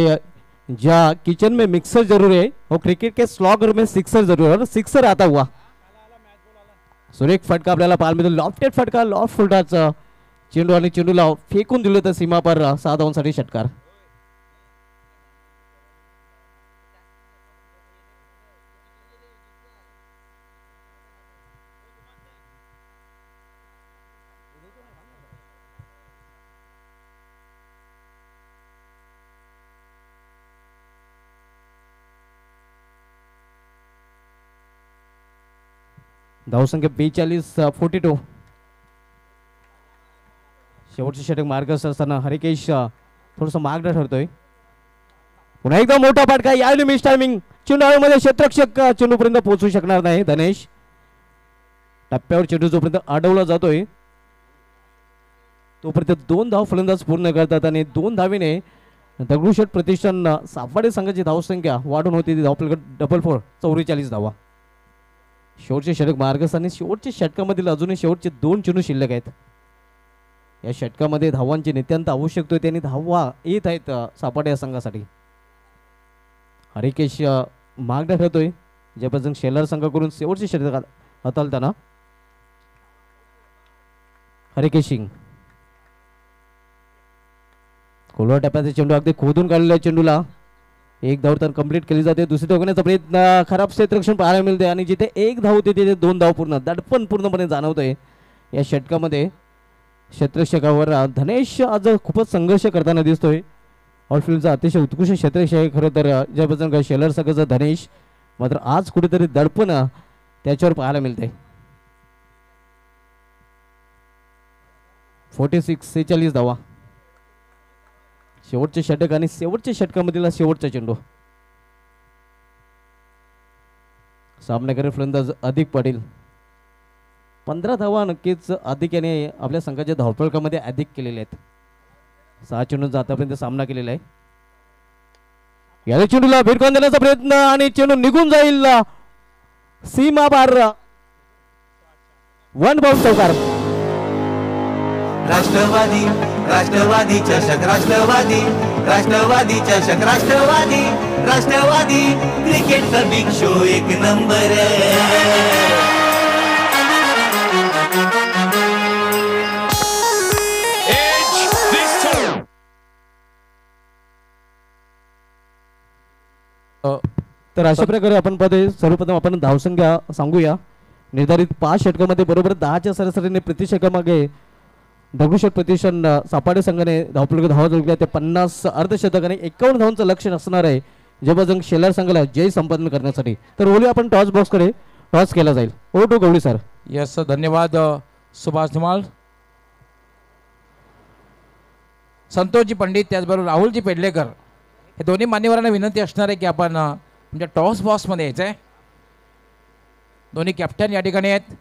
ज्या किचन में मिक्सर जरूर है और क्रिकेट के स्लॉगर में सिक्सर जरूर है और सिक्सर आता हुआ. सुरेख फटका आपल्याला पाहायला मिळतो. लॉफ्टेड फटका, लॉफ्ट फुलटाचा चेंडू आणि चेंडूला फेकून दिलं तर सीमा पर 6 धावांसाठी षटकार. धावसंख्या 42 42. शेवटचे षटक मार्गस्थ असताना हरिकेश थोडस मागडा ठरतोय. पुन्हा एकदा मोठा फटका. यावेळी मिस टायमिंग. चेंडूमध्ये क्षेत्ररक्षक चेंडूपर्यंत पोहोचू शकणार नाही. धनेश टप्प्यावर चेंडू जोपर्यंत अडवला जातोय तोपर्यंत 2 धाव फलंदाज पूर्ण करतात आणि 2 धावीने दगडूशेठ प्रतिष्ठान सापडे संघाची धावसंख्या वाढून होती. ती धावपलकर 4 44 धावा. शेवटचे षटक मार्गस्थ आणि शेवटच्या षटकामधील अजूनही शेवटचे 2 चेंडू शिल्लक आहेत. या षटकामध्ये धावांची नित्यांत आवश्यकता होती आणि धावा येत आहेत सापाटे या संघासाठी. हरिकेश मागडा ठरतोय. जयप्रसंग शेलर संघाकडून शेवटचे षटक हाताळताना हरिकेश सिंग. खोलवर टप्प्याचा चेंडू अगदी खोदून काढलेल्या चेंडूला एक धाव तर कंप्लीट केली जाते. दुसरी ठोकण्याचा प्रयत्न, खराब क्षेत्ररक्षण पाहायला मिळते आणि जिथे 1 धाव होते तिथे 2 धाव पूर्ण. दडपण पूर्णपणे जाणवतोय या षटकामध्ये. क्षेत्ररक्षकावर धनेश आज खूपच संघर्ष करताना दिसतोय. ऑलफिल्डचा अतिशय उत्कृष्ट क्षेत्ररक्षक आहे खरं तर ज्यापासून काय शेलर संघाचा धनेश, मात्र आज कुठेतरी दडपण त्याच्यावर पाहायला मिळते. 46 धावा. शेवटचे षटक आणि शेवटच्या षटकामधील शेवटचा चेंडू. सामनाकारी फलंदाज अधिक पाटील. 15 धावा नक्कीच अधिक याने आपल्या संघाच्या धावपळकामध्ये अधिक केलेले आहेत. 6 चेंडूंचा आतापर्यंत सामना केलेला आहे. या चेंडूला भिरकावून देण्याचा प्रयत्न आणि चेंडू निघून जाईल सीमा पार. 1 बाउंड चौकार. राष्ट्रवादी राष्ट्रवादी चषक राष्ट्रवादी राष्ट्रवादी चषक राष्ट्रवादी राष्ट्रवादी क्रिकेटचा बिग शो 1 नंबर. तर अशा प्रकारे आपण पाहतोय. सर्वप्रथम आपण धावसंख्या सांगूया. निर्धारित 5 षटकामध्ये बरोबर 10च्या सरासरीने प्रति षटकामागे दगडूशेठ प्रतिष्ठान सापाडे संघाने धावपलक धावा जोडल्या. ते 50 अर्धशतक आणि 51 धावांचं लक्ष असणार आहे जयप्रसंग शेलर संघाला जय संपादन करण्यासाठी. तर बोलूया आपण टॉस बॉक्सकडे. टॉस केला जाईल. ओ टू गवळी सर. यस धन्यवाद सुभाष धुमाळ. संतोषजी पंडित त्याचबरोबर राहुलजी पेडलेकर हे दोन्ही मान्यवरांना विनंती असणार आहे की आपण म्हणजे टॉस बॉक्समध्ये यायचं आहे. दोन्ही कॅप्टन या ठिकाणी आहेत.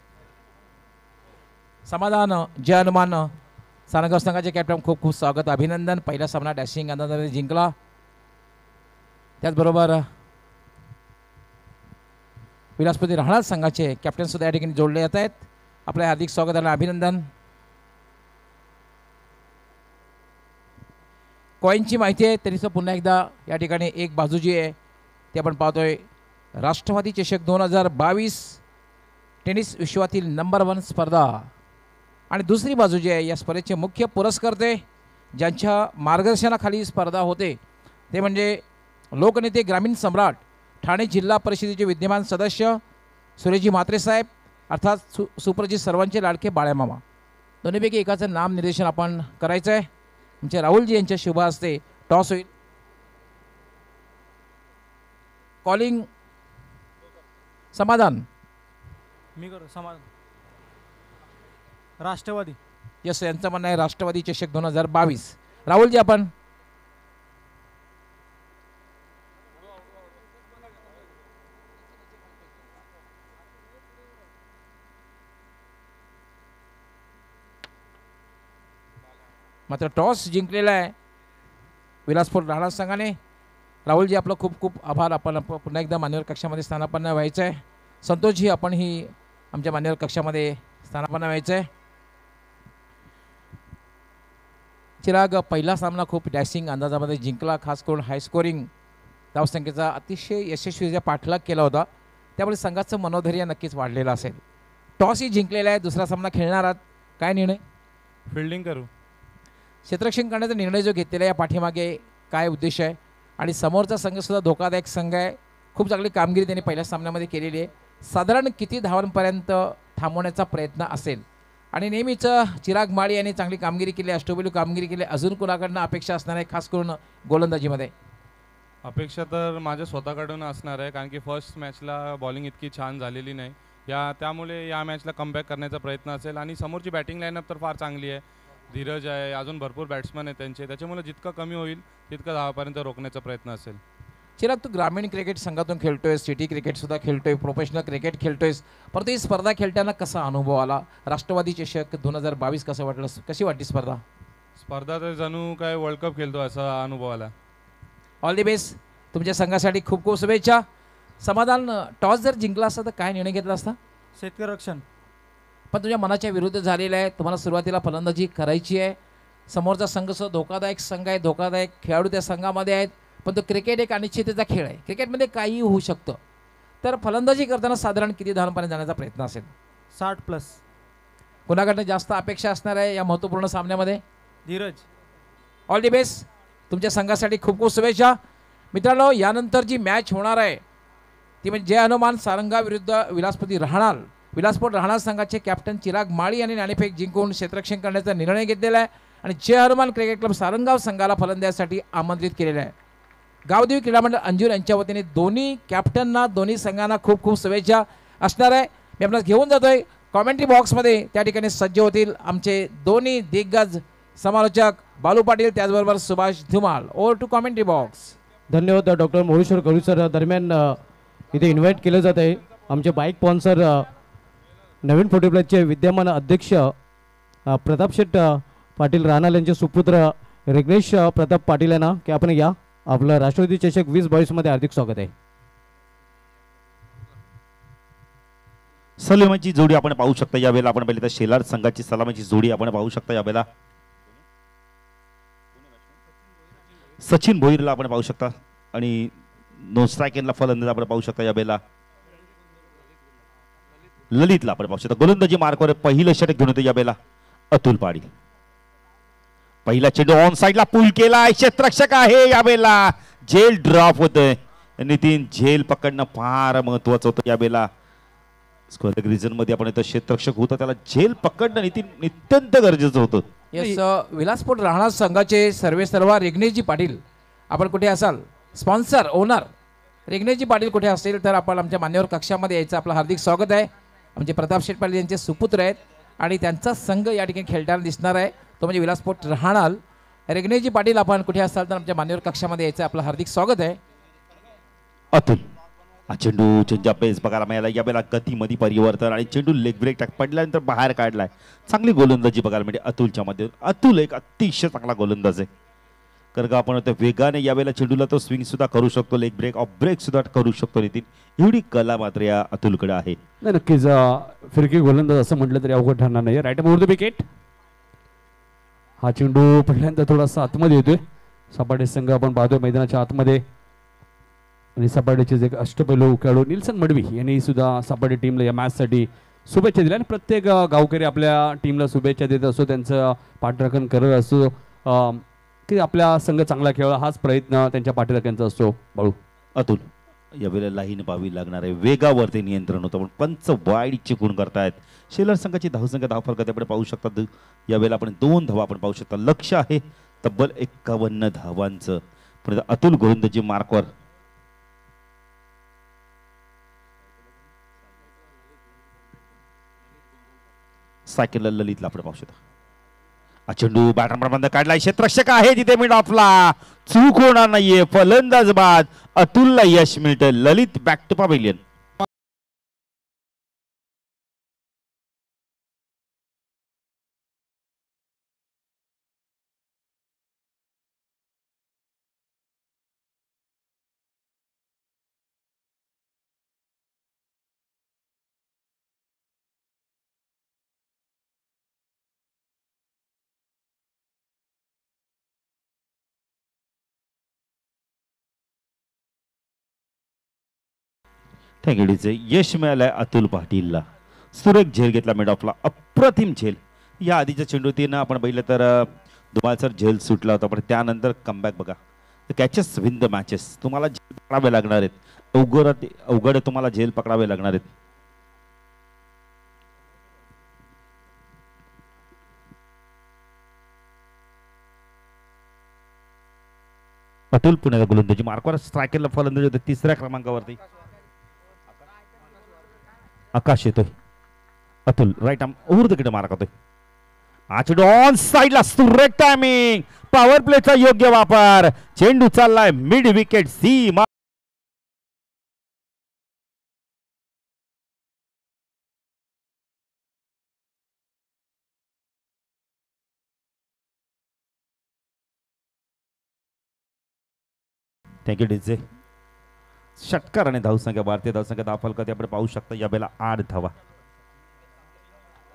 समाधान जय हनुमान सारंगाव संघाचे कॅप्टन खूप खूप स्वागत अभिनंदन. पहिला सामना डॅशिंग अंदाजाने जिंकला. त्याचबरोबर विलासपती राहणार संघाचे कॅप्टन सुद्धा या ठिकाणी जोडले जात आहेत. आपले हार्दिक स्वागत आणि अभिनंदन. कॉईनची माहिती आहे तरी पुन्हा एकदा या ठिकाणी एक बाजू जी आहे ती आपण पाहतोय राष्ट्रवादी चषक 2022 टेनिस विश्वातील नंबर 1 स्पर्धा आणि दुसरी बाजू जी आहे या स्पर्धेचे मुख्य पुरस्कर्ते ज्यांच्या मार्गदर्शनाखाली स्पर्धा होते ते म्हणजे लोकनेते ग्रामीण सम्राट ठाणे जिल्हा परिषदेचे विद्यमान सदस्य सुरेशजी म्हात्रे साहेब अर्थात सुप्रजित सर्वांचे लाडके बाळ्यामामा. दोन्हीपैकी एकाचं नाम निर्देशन आपण करायचं आहे. आमचे राहुलजी यांच्या शुभ हस्ते टॉस होईल. कॉलिंग समाधान मी करू समाधान राष्ट्रवादी. यस यांचं म्हणणं आहे राष्ट्रवादी चषक 2022. राहुलजी आपण मात्र टॉस जिंकलेला आहे विलासपूर राहणार संघाने. राहुलजी आपलं खूप खूप आभार. आपण पुन्हा एकदा मान्यवर कक्षामध्ये स्थानापन्न व्हायचं आहे. संतोषजी आपण ही आमच्या मान्यवर कक्षामध्ये स्थानापन्न व्हायचं आहे. चिराग पहिला सामना खूप डॅशिंग अंदाजामध्ये जिंकला. खास करून हाय स्कोरिंग धावसंख्येचा अतिशय यशस्वीरित्या पाठलाग केला होता. त्यामुळे संघाचं मनोधैर्य नक्कीच वाढलेलं असेल. टॉसही जिंकलेला आहे. दुसरा सामना खेळणार आहात. काय निर्णय? फिल्डिंग करू. क्षेत्ररक्षण करण्याचा निर्णय जो घेतलेला आहे या पाठीमागे काय उद्देश आहे आणि समोरचा संघसुद्धा धोकादायक संघ आहे. खूप चांगली कामगिरी त्यांनी पहिल्या सामन्यामध्ये केलेली आहे. साधारण किती धावांपर्यंत थांबवण्याचा प्रयत्न असेल आणि नेहमीच चिराग माळी यांनी चांगली कामगिरी केली, अष्टबैलू कामगिरी केली. अजून कुणाकडनं अपेक्षा असणार आहे खास करून गोलंदाजीमध्ये? अपेक्षा तर माझ्या स्वतःकडून असणार आहे कारण की फर्स्ट मॅचला बॉलिंग इतकी छान झालेली नाही. त्यामुळे या मॅचला कमबॅक करण्याचा प्रयत्न असेल आणि समोरची बॅटिंग लाईनअप तर फार चांगली आहे. धीरज आहे, अजून भरपूर बॅट्समन आहेत त्यांचे. त्याच्यामुळे जितकं कमी होईल तितकं धावापर्यंत रोखण्याचा प्रयत्न असेल. चिराग तू ग्रामीण क्रिकेट संघातून खेळतोय, सिटी क्रिकेटसुद्धा खेळतोय, प्रोफेशनल क्रिकेट खेळतोयस, परंतु ही स्पर्धा खेळताना कसा अनुभव आला? राष्ट्रवादी चषक 2022 कसं वाटलं? कशी वाटली स्पर्धा? स्पर्धा तर जणू काय वर्ल्ड कप खेळतो असा अनुभव आला. All the best. तुमच्या संघासाठी खूप खूप शुभेच्छा. समाधान, टॉस जर जिंकला असता तर काय निर्णय घेतला असता? शेतकरी रक्षण. पण तुझ्या मनाच्या विरुद्ध झालेलं आहे. तुम्हाला सुरुवातीला फलंदाजी करायची आहे. समोरचा संघ धोकादायक संघ आहे, धोकादायक खेळाडू त्या संघामध्ये आहेत. पण तो क्रिकेट एक अनिश्चिततेचा खेळ आहे. क्रिकेटमध्ये काहीही होऊ शकतं. तर फलंदाजी करताना साधारण किती धावांपर्यंत जाण्याचा प्रयत्न असेल? 60+. कुणाकडनं जास्त अपेक्षा असणार आहे या महत्त्वपूर्ण सामन्यामध्ये? धीरज. All the best. तुमच्या संघासाठी खूप खूप शुभेच्छा. मित्रांनो, यानंतर जी मॅच होणार आहे ती म्हणजे जय हनुमान सारंगा विरुद्ध विलासपती राहणार. विलासपूर राहणार संघाचे कॅप्टन चिराग माळी यांनी नाणेफेक जिंकून क्षेत्ररक्षण करण्याचा निर्णय घेतलेला आहे आणि जय हनुमान क्रिकेट क्लब सारंगाव संघाला फलंदाजीसाठी आमंत्रित केलेलं आहे. गावदेवी क्रीडा मंडळ अंजूर यांच्या वतीने दोन्ही कॅप्टनना, दोन्ही संघांना खूप खूप शुभेच्छा असणार आहे. मी आपल्याला घेऊन जातोय कॉमेंट्री बॉक्समध्ये. त्या ठिकाणी सज्ज होतील आमचे दोन्ही दिग्गज समालोचक बालू पाटील त्याचबरोबर Subhash Dhumal. Over to commentary box. धन्यवाद डॉक्टर मोहेश्वर करू सर. दरम्यान इथे इन्व्हाइट केलं जात आहे आमचे बाईक स्पॉन्सर नवीन फोर्टीप्लसचे विद्यमान अध्यक्ष प्रताप शेठ पाटील राहणार यांचे सुपुत्र रिग्नेश प्रताप पाटील यांना की आपण या. आपलं राष्ट्रवादी चषक 2022 मध्ये हार्दिक स्वागत आहे. सलामीची जोडी आपण पाहू शकता यावेळेला. आपण पाहिली तर शेलार संघाची सलामीची जोडी आपण पाहू शकता यावेळेला. सचिन भोईरला आपण पाहू शकता आणि नो स्ट्रायकरला फलंदाज आपण पाहू शकता यावेळेला. ललितला आपण पाहू शकता. गोलंदाजी मार्कवर पहिलं षटक घेऊन होतं यावेळेला अतुल पाटील. पहिला चेंडू ऑन साइडला पूल केला. क्षेत्ररक्षक आहे यावेळेला. झेल ड्रॉप होतोय. नितीन झेल पकडणं फार महत्वाचं होतं यावेळेला. स्क्वेअर रिजन मध्ये आपण इथं क्षेत्ररक्षक होतं त्याला झेल पकडणं नितीन अत्यंत गरजेचं होतं. येस, विलासपूर राहणार संघाचे सर्वेसर्वा रिग्नेशजी पाटील आपण कुठे असाल? स्पॉन्सर ओनर रिग्नेशजी पाटील कुठे असेल तर आपण आमच्या मान्यवर कक्षामध्ये यायचं आपलं हार्दिक स्वागत आहे. आमचे प्रताप शेठ पाटील यांचे सुपुत्र आहेत आणि त्यांचा संघ या ठिकाणी खेळताना दिसणार आहे तो म्हणजे विलासपूर राहणार. रिग्नेशजी पाटील आपण कुठे असाल तर आमच्या मान्यवर कक्षामध्ये यायचं आपलं हार्दिक स्वागत आहे. अतुल हा चेंडू चेंजअप पेस बघायला मिळाला. यावेळेला गतीमध्ये परिवर्तन आणि चेंडू लेग ब्रेक टाक पडल्यानंतर बाहेर काढलाय. चांगली गोलंदाजी बघायला मिळते अतुलच्या मध्ये. अतुल एक अतिशय चांगला गोलंदाज आहे. कारण का आपण वेगाने यावेळेला चेंडूला तो स्विंग सुद्धा करू शकतो, लेग ब्रेक ऑफ ब्रेक सुद्धा करू शकतो. नितीन, एवढी कला मात्र या अतुलकडे आहे. नाही नक्कीच फिरकी गोलंदाज असं म्हटलं तरी अवघड ठरणार नाही. Right over the wicket. हा चेंडू पडल्यानंतर थोडासा आतमध्ये येतोय. सपाटे संघ आपण पाहतोय मैदानाच्या आतमध्ये आणि सपाटेचे जे अष्टपैलू खेळाडू निल्सन मडवी यांनी सुद्धा सपाटे टीमला या मॅचसाठी शुभेच्छा दिल्या आणि प्रत्येक गावकरी आपल्या टीमला शुभेच्छा देत असतो, त्यांचं पाठराखण करत असतो की आपला संघ चांगला खेळावा. हाच प्रयत्न त्यांच्या पाठीराख्यांचा असतो. बाळू, अतुल यावेळेला लाईन पाहावी लागणार आहे. वेगावरती नियंत्रण होतं पण पंच वाईड चिकून करतायत. शेलर संघाची धावसंख्या धावफलकात आपण पाहू शकतात. यावेळेला आपण 2 धावा आपण पाहू शकता. लक्ष आहे तब्बल 51 धावांचं. पण अतुल गोलंदाजी मार्कवर सायकल ललितला आपण पाहू शकतो. चेंडू बॅटरबंद काढलाय. क्षेत्ररक्षक आहे तिथे मिड ऑफला. चूक होणार नाहीये. फलंदाज बाद. अतुलला यश मिळतं. Lalit back to pavilion. Thank you DJ. यश मिळालंय अतुल पाटीलला. सुरेख झेल घेतला मिड ऑफला. अप्रतिम झेल. या आधीच्या चेंडूतीनं आपण बघितलं तर दुमालसर झेल सुटला होता पण त्यानंतर कमबॅक बघा. Catches win the matches. तुम्हाला झेल पकडावे लागणार आहेत. अवघड तुम्हाला झेल पकडावे लागणार आहेत. अतुल पुण्याला गोलंदाजी मार्कवर. स्ट्रायकरला फलंदाजी होते 3ऱ्या क्रमांकावरती. आकाश येतोय. Atul right arm over the wicket mark होतोय. चेंडू ऑन साइडला. सुरेख टायमिंग. पॉवर प्लेचा योग्य वापर. चेंडू चाललाय मिड विकेट सीमा. Thank you DJ. षटकार आणि धावसंख्या भारतीय धावसंख्या धावफलकात आपण पाहू शकता. या वेळेला 8 धावा.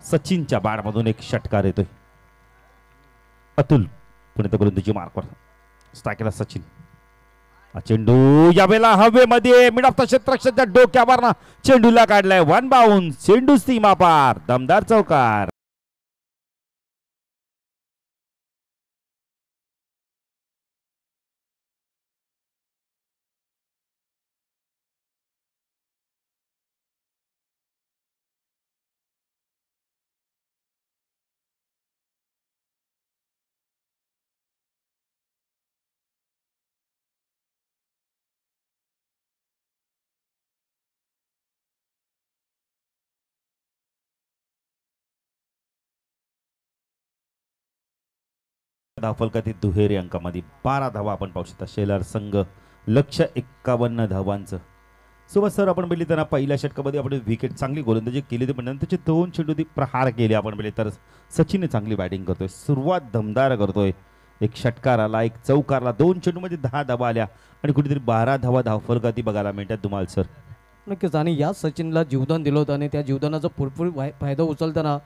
सचिनच्या बॅटमधून एक षटकार येतोय. अतुल पुणे गोलंदाजी मार्कवर. स्ट्रायकरला सचिन. चेंडू या वेळेला हवेमध्ये मिड ऑफ द क्षेत्ररक्षकाच्या डोक्यावर ना चेंडूला काढलाय. 1 बाउन्स. चेंडू सीमा पार. दमदार चौकार. धावफलकातील दुहेरी अंकामध्ये 12 धावा आपण पाहू शकता. शेलार संघ लक्ष 51 धावांचं. सोबत सर आपण बघितले त्यांना पहिल्या षटकामध्ये आपण विकेट चांगली गोलंदाजी केली पण नंतरचे 2 चेंडू प्रहार केले आपण बघितले तर सचिनने चांगली बॅटिंग करतोय. सुरुवात दमदार करतोय. एक षटकार आला, एक चौकारला, 2 चेंडूमध्ये 10 धावा आल्या आणि कुठेतरी 12 धावा धावफलकाती बघायला मिळतात धुमाल सर. नक्कीच. आणि या सचिनला जीवदान दिलं होतं आणि त्या जीवदानाचा पुरपूर फायदा उचलताना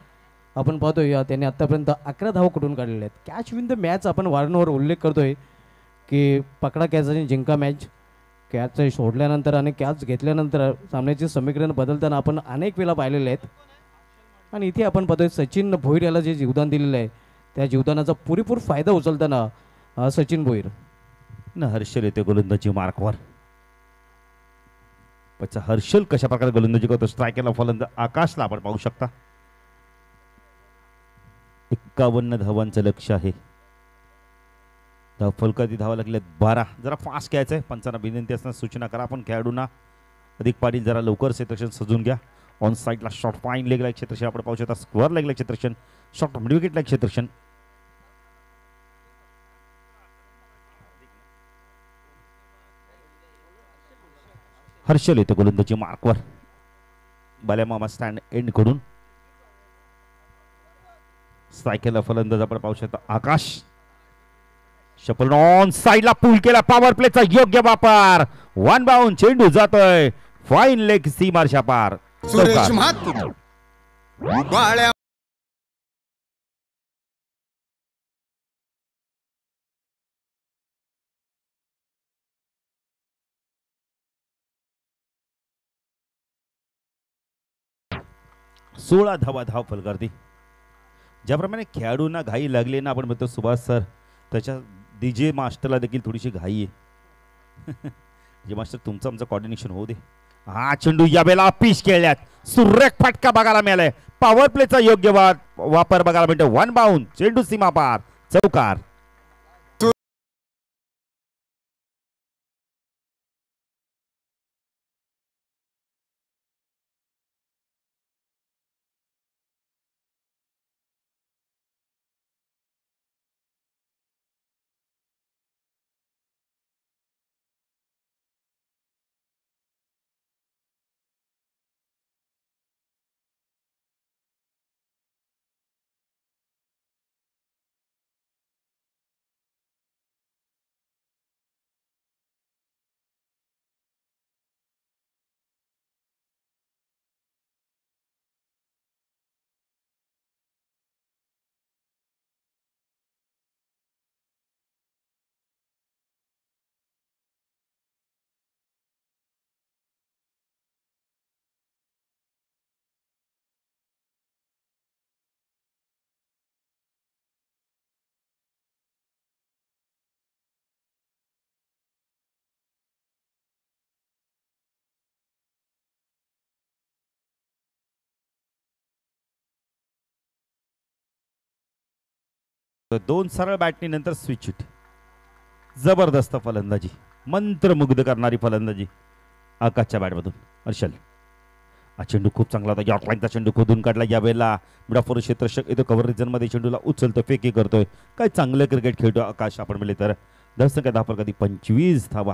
आपण पाहतोय त्याने आतापर्यंत 11 धावा कुठून काढलेल्या आहेत. कॅच विन द मॅच आपण वारंवार उल्लेख करतोय की पकडा कॅच आणि जिंका मॅच. कॅच सोडल्यानंतर आणि कॅच घेतल्यानंतर सामन्याचे समीकरण बदलताना आपण अनेक वेळा पाहिलेले आहेत. आणि इथे आपण पाहतोय सचिन भोईर याला जे जीवदान दिलेलं आहे त्या जीवदानाचा पुरेपूर फायदा उचलताना सचिन भोईर न हर्षल येते गोलंदाजी मार्कवर. हर्षल कशा प्रकारे गोलंदाजी करतो. स्ट्रायकरला फलंदाज आकाशला आपण पाहू शकता. 51 धावांचं लक्ष आहे. धावफलकाती धावा लागल्यात 12. जरा फास्ट घ्यायचं आहे. पंचांना विनंती असताना सूचना करा. आपण खेळाडूंना अधिक पाणी जरा लवकर क्षेत्ररक्षण सजून घ्या. ऑन साईडला शॉर्ट फाईन लेगला क्षेत्ररक्षण आपण पाहू शकता. स्क्वेअर लेगला क्षेत्ररक्षण, शॉर्ट मिड विकेटला क्षेत्ररक्षण. हर्षल येतो गोलंदाजी मार्कवर. बाल्यामामा स्टँड एंड कडून सायकलला फलंदाज आपण पाहू शकता आकाश. शपल ऑन साइडला पूल केला. पॉवर प्लेचा योग्य वापर. वन बाउंड चेंडू जातोय फाईन लेग सीमारशा पार. सुरेश म्हात्रे बाळ्या 16 धावा धाव फलकार्दी. ज्याप्रमाणे खेळाडूंना घाई लागली ना आपण म्हणतो सुभाष सर त्याच्या डीजे मास्टरला देखील थोडीशी घाई आहे. जे मास्टर तुमचं आमचं कॉर्डिनेशन होऊ दे. हा चेंडू या वेळेला पिच खेळल्यात. सुरेख फटका बघायला मिळालाय. पॉवर प्लेचा योग्य वापर बघायला मिळतो. वन बाउंड चेंडू सीमा पार. चौकार. दोन सरळ बॅटनी नंतर स्विच हिट. जबरदस्त फलंदाजी. मंत्रमुग्ध करणारी फलंदाजी आकाशच्या बॅटमधून. हर्षल हा चेंडू खूप चांगला होता. यॉर्कलाईनचा चेंडू खोदून काढला. यावेळेला मिडाफोर क्षेत्ररक्षक येतो कव्हर रिजन मध्ये. चेंडूला उचलतो फेकी करतोय. काय चांगलं क्रिकेट खेळतो आकाश. आपण म्हणले तर धावसंख्या धाव फलकार्दी 25 धावा.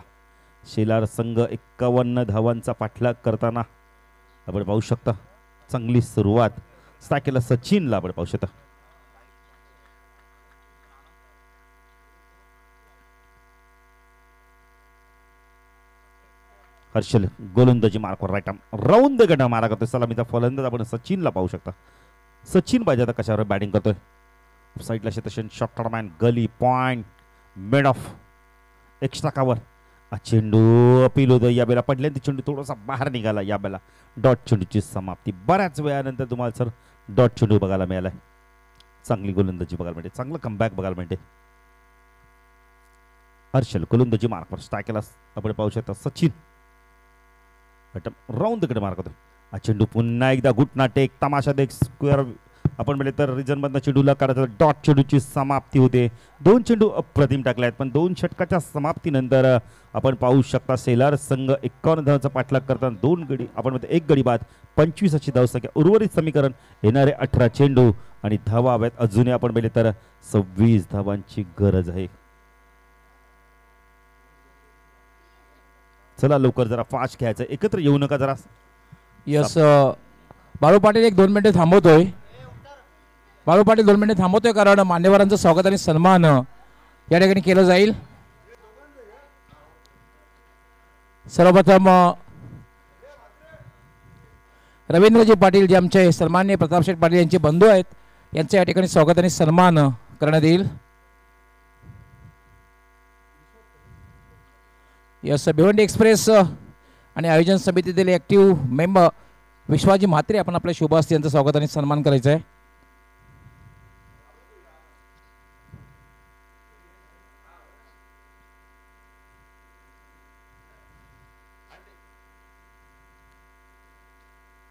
शेलार संघ 51 धावांचा पाठलाग करताना आपण पाहू शकता. चांगली सुरुवात साकेला सचिनला आपण पाहू शकता. हर्षल गोलंदाजी मार्कवर राईट आर्म राऊंड द गडा मारा करतोय. सलामीचा फलंदाज आपण सचिनला पाहू शकता. सचिन पाहिजे आता कशावर बॅटिंग करतोय. साईडला शेतशन short man gully point mid off extra cover. चेंडू अपील होतं. या बेला पडल्यानंतर चेंडू थोडासा बाहेर निघाला. या बेला डॉट चेंडूची समाप्ती. बऱ्याच वेळानंतर तुम्हाला सर डॉट चेंडू बघायला मिळालाय. चांगली गोलंदाजी बघायला मिळते. चांगलं कमबॅक बघायला मिळते. हर्षल गोलंदाजी मार्कवर स्ट्रायकला आपण पाहू शकता. सचिन राऊंड कडे मार्क होतो. चेंडू पुन्हा एकदा घुटना टेक तमाशा देख स्क्वेअर आपण म्हणजे तर रिजन मधनं चेंडूला काढायचं. डॉट चेंडूची समाप्ती होते. दोन चेंडू अप्रतिम टाकले आहेत पण दोन षटकाच्या समाप्तीनंतर आपण पाहू शकता सेलार संघ 51 धावांचा पाठलाग करताना दोन गडी आपण म्हणतो एक गडी बाद 25 अशी धावसंख्या. उर्वरित समीकरण येणारे 18 चेंडू आणि धावा हव्यात अजूनही आपण म्हणजे तर 26 धावांची गरज आहे. चला लवकर जरा फास्ट खेळायचं. एकत्र येऊ नका जरा. यस बाळू पाटील 1-2 मिनिटे थांबवतोय. बाळू पाटील 2 मिनिटे थांबवतोय कारण मान्यवरांचं स्वागत आणि सन्मान या ठिकाणी केलं जाईल. सर्वप्रथम रवींद्रजी पाटील जे आमचे सन्माननीय प्रतापशेठ पाटील यांचे बंधू आहेत यांचं या ठिकाणी स्वागत आणि सन्मान करण्यात येईल. यस भिवंडी एक्सप्रेस आणि आयोजन समितीतील ॲक्टिव्ह मेंबर विश्वाजी म्हात्रे आपण आपल्या शुभास्ती यांचं स्वागत आणि सन्मान करायचं आहे.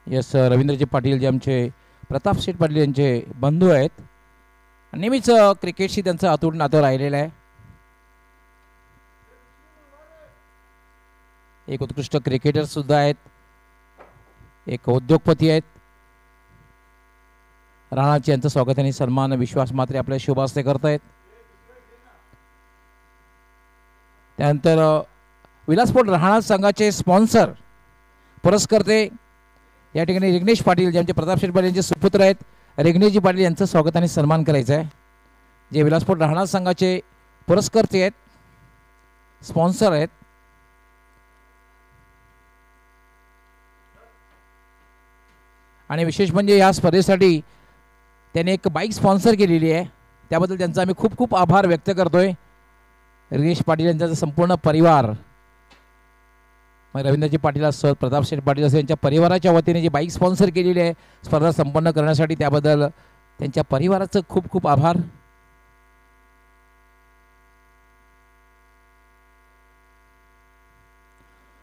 यस रवींद्रजी पाटील जे आमचे प्रतापशेठ पाटील यांचे बंधू आहेत. नेहमीच क्रिकेटशी त्यांचं अतूट नातं राहिलेलं आहे. एक उत्कृष्ट क्रिकेटर सुद्धा आहेत. एक उद्योगपती आहेत. राणाची यांचं स्वागत आणि सन्मान विश्वास म्हात्रे आपल्या शुभास्ते करतायत. त्यानंतर विलासपूर राहणार संघाचे स्पॉन्सर पुरस्कर्ते या ठिकाणी रिग्नेश पाटील, ज्यांचे प्रताप शेठ पाटील यांचे सुपुत्र आहेत, रिग्नेशजी पाटील यांचं स्वागत आणि सन्मान करायचा आहे, जे विलासपूर राहणार संघाचे पुरस्कर्ते आहेत, स्पॉन्सर आहेत. आणि विशेष म्हणजे या स्पर्धेसाठी त्याने एक बाईक स्पॉन्सर केलेली आहे, त्याबद्दल त्यांचा आम्ही खूप खूप आभार व्यक्त करतोय. रिग्नेश पाटील यांचा संपूर्ण परिवार, मग रवींद्रजी पाटील असो, प्रताप शेठ पाटील असो, यांच्या परिवाराच्या वतीने जी बाईक स्पॉन्सर केलेली आहे स्पर्धा संपन्न करण्यासाठी, त्याबद्दल त्यांच्या परिवाराचं खूप खूप आभार.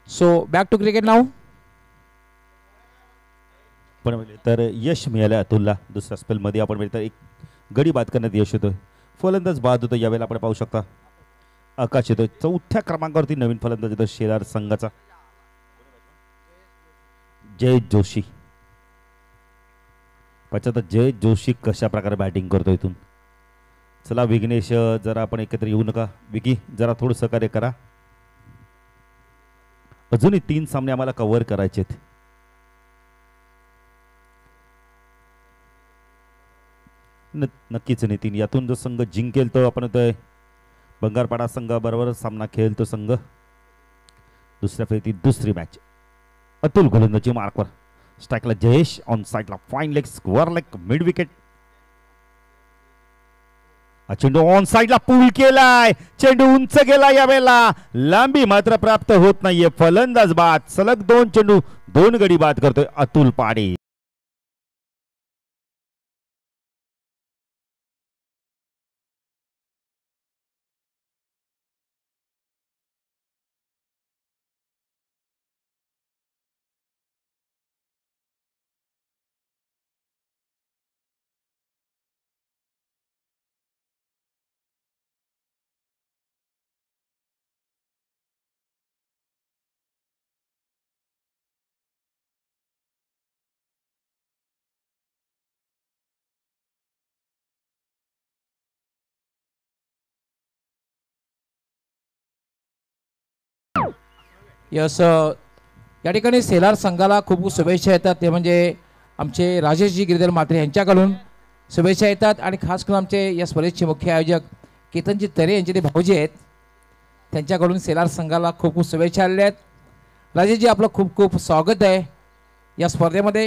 सो बॅक टू क्रिकेट नाव. पण म्हणजे तर यश मिळालं अतुलला. दुसऱ्या स्पेलमध्ये आपण म्हणजे तर एक गडी बाद करण्यात यश होतोय. फलंदाज बाद होतो यावेळेला आपण पाहू शकता. आकाश येतोय चौथ्या क्रमांकावरती नवीन फलंदाज येतो शेलार संघाचा जय जोशी. आता जय जोशी कशा प्रकारे बॅटिंग करतो इथून. चला विघ्नेश जरा आपण एकत्र येऊ नका. विकी जरा थोडं सहकार्य करा. अजूनही 3 सामने आम्हाला कव्हर करायचे आहेत. नक्कीच नितीन, यातून जो संघ जिंकेल तो आपण बंगारपाडा संघाबरोबर सामना खेळेल तो संघ. दुसऱ्या फेरीतील दुसरी मॅच. अतुल गोलंदाजी मार्कवर. स्ट्राईकला जयेश, ऑन साईडला fine leg, square leg, mid wicket. चेंडू ऑन साईडला पूल केलाय. चेंडू उंच गेला यावेळेला. लांबी मात्र प्राप्त होत नाहीये. फलंदाज बाद. सलग 2 चेंडू 2 गडी बाद करतोय अतुल पाडे. यस, या ठिकाणी सेलार संघाला खूप खूप शुभेच्छा येतात. ते म्हणजे आमचे राजेशजी गिरीधर म्हात्रे यांच्याकडून शुभेच्छा येतात. आणि खास करून आमचे या स्पर्धेचे मुख्य आयोजक केतनजी तरे यांचे ते भाऊजी आहेत, त्यांच्याकडून सेलार संघाला खूप खूप शुभेच्छा आलेल्या आहेत. राजेशजी आपलं खूप खूप स्वागत आहे या स्पर्धेमध्ये.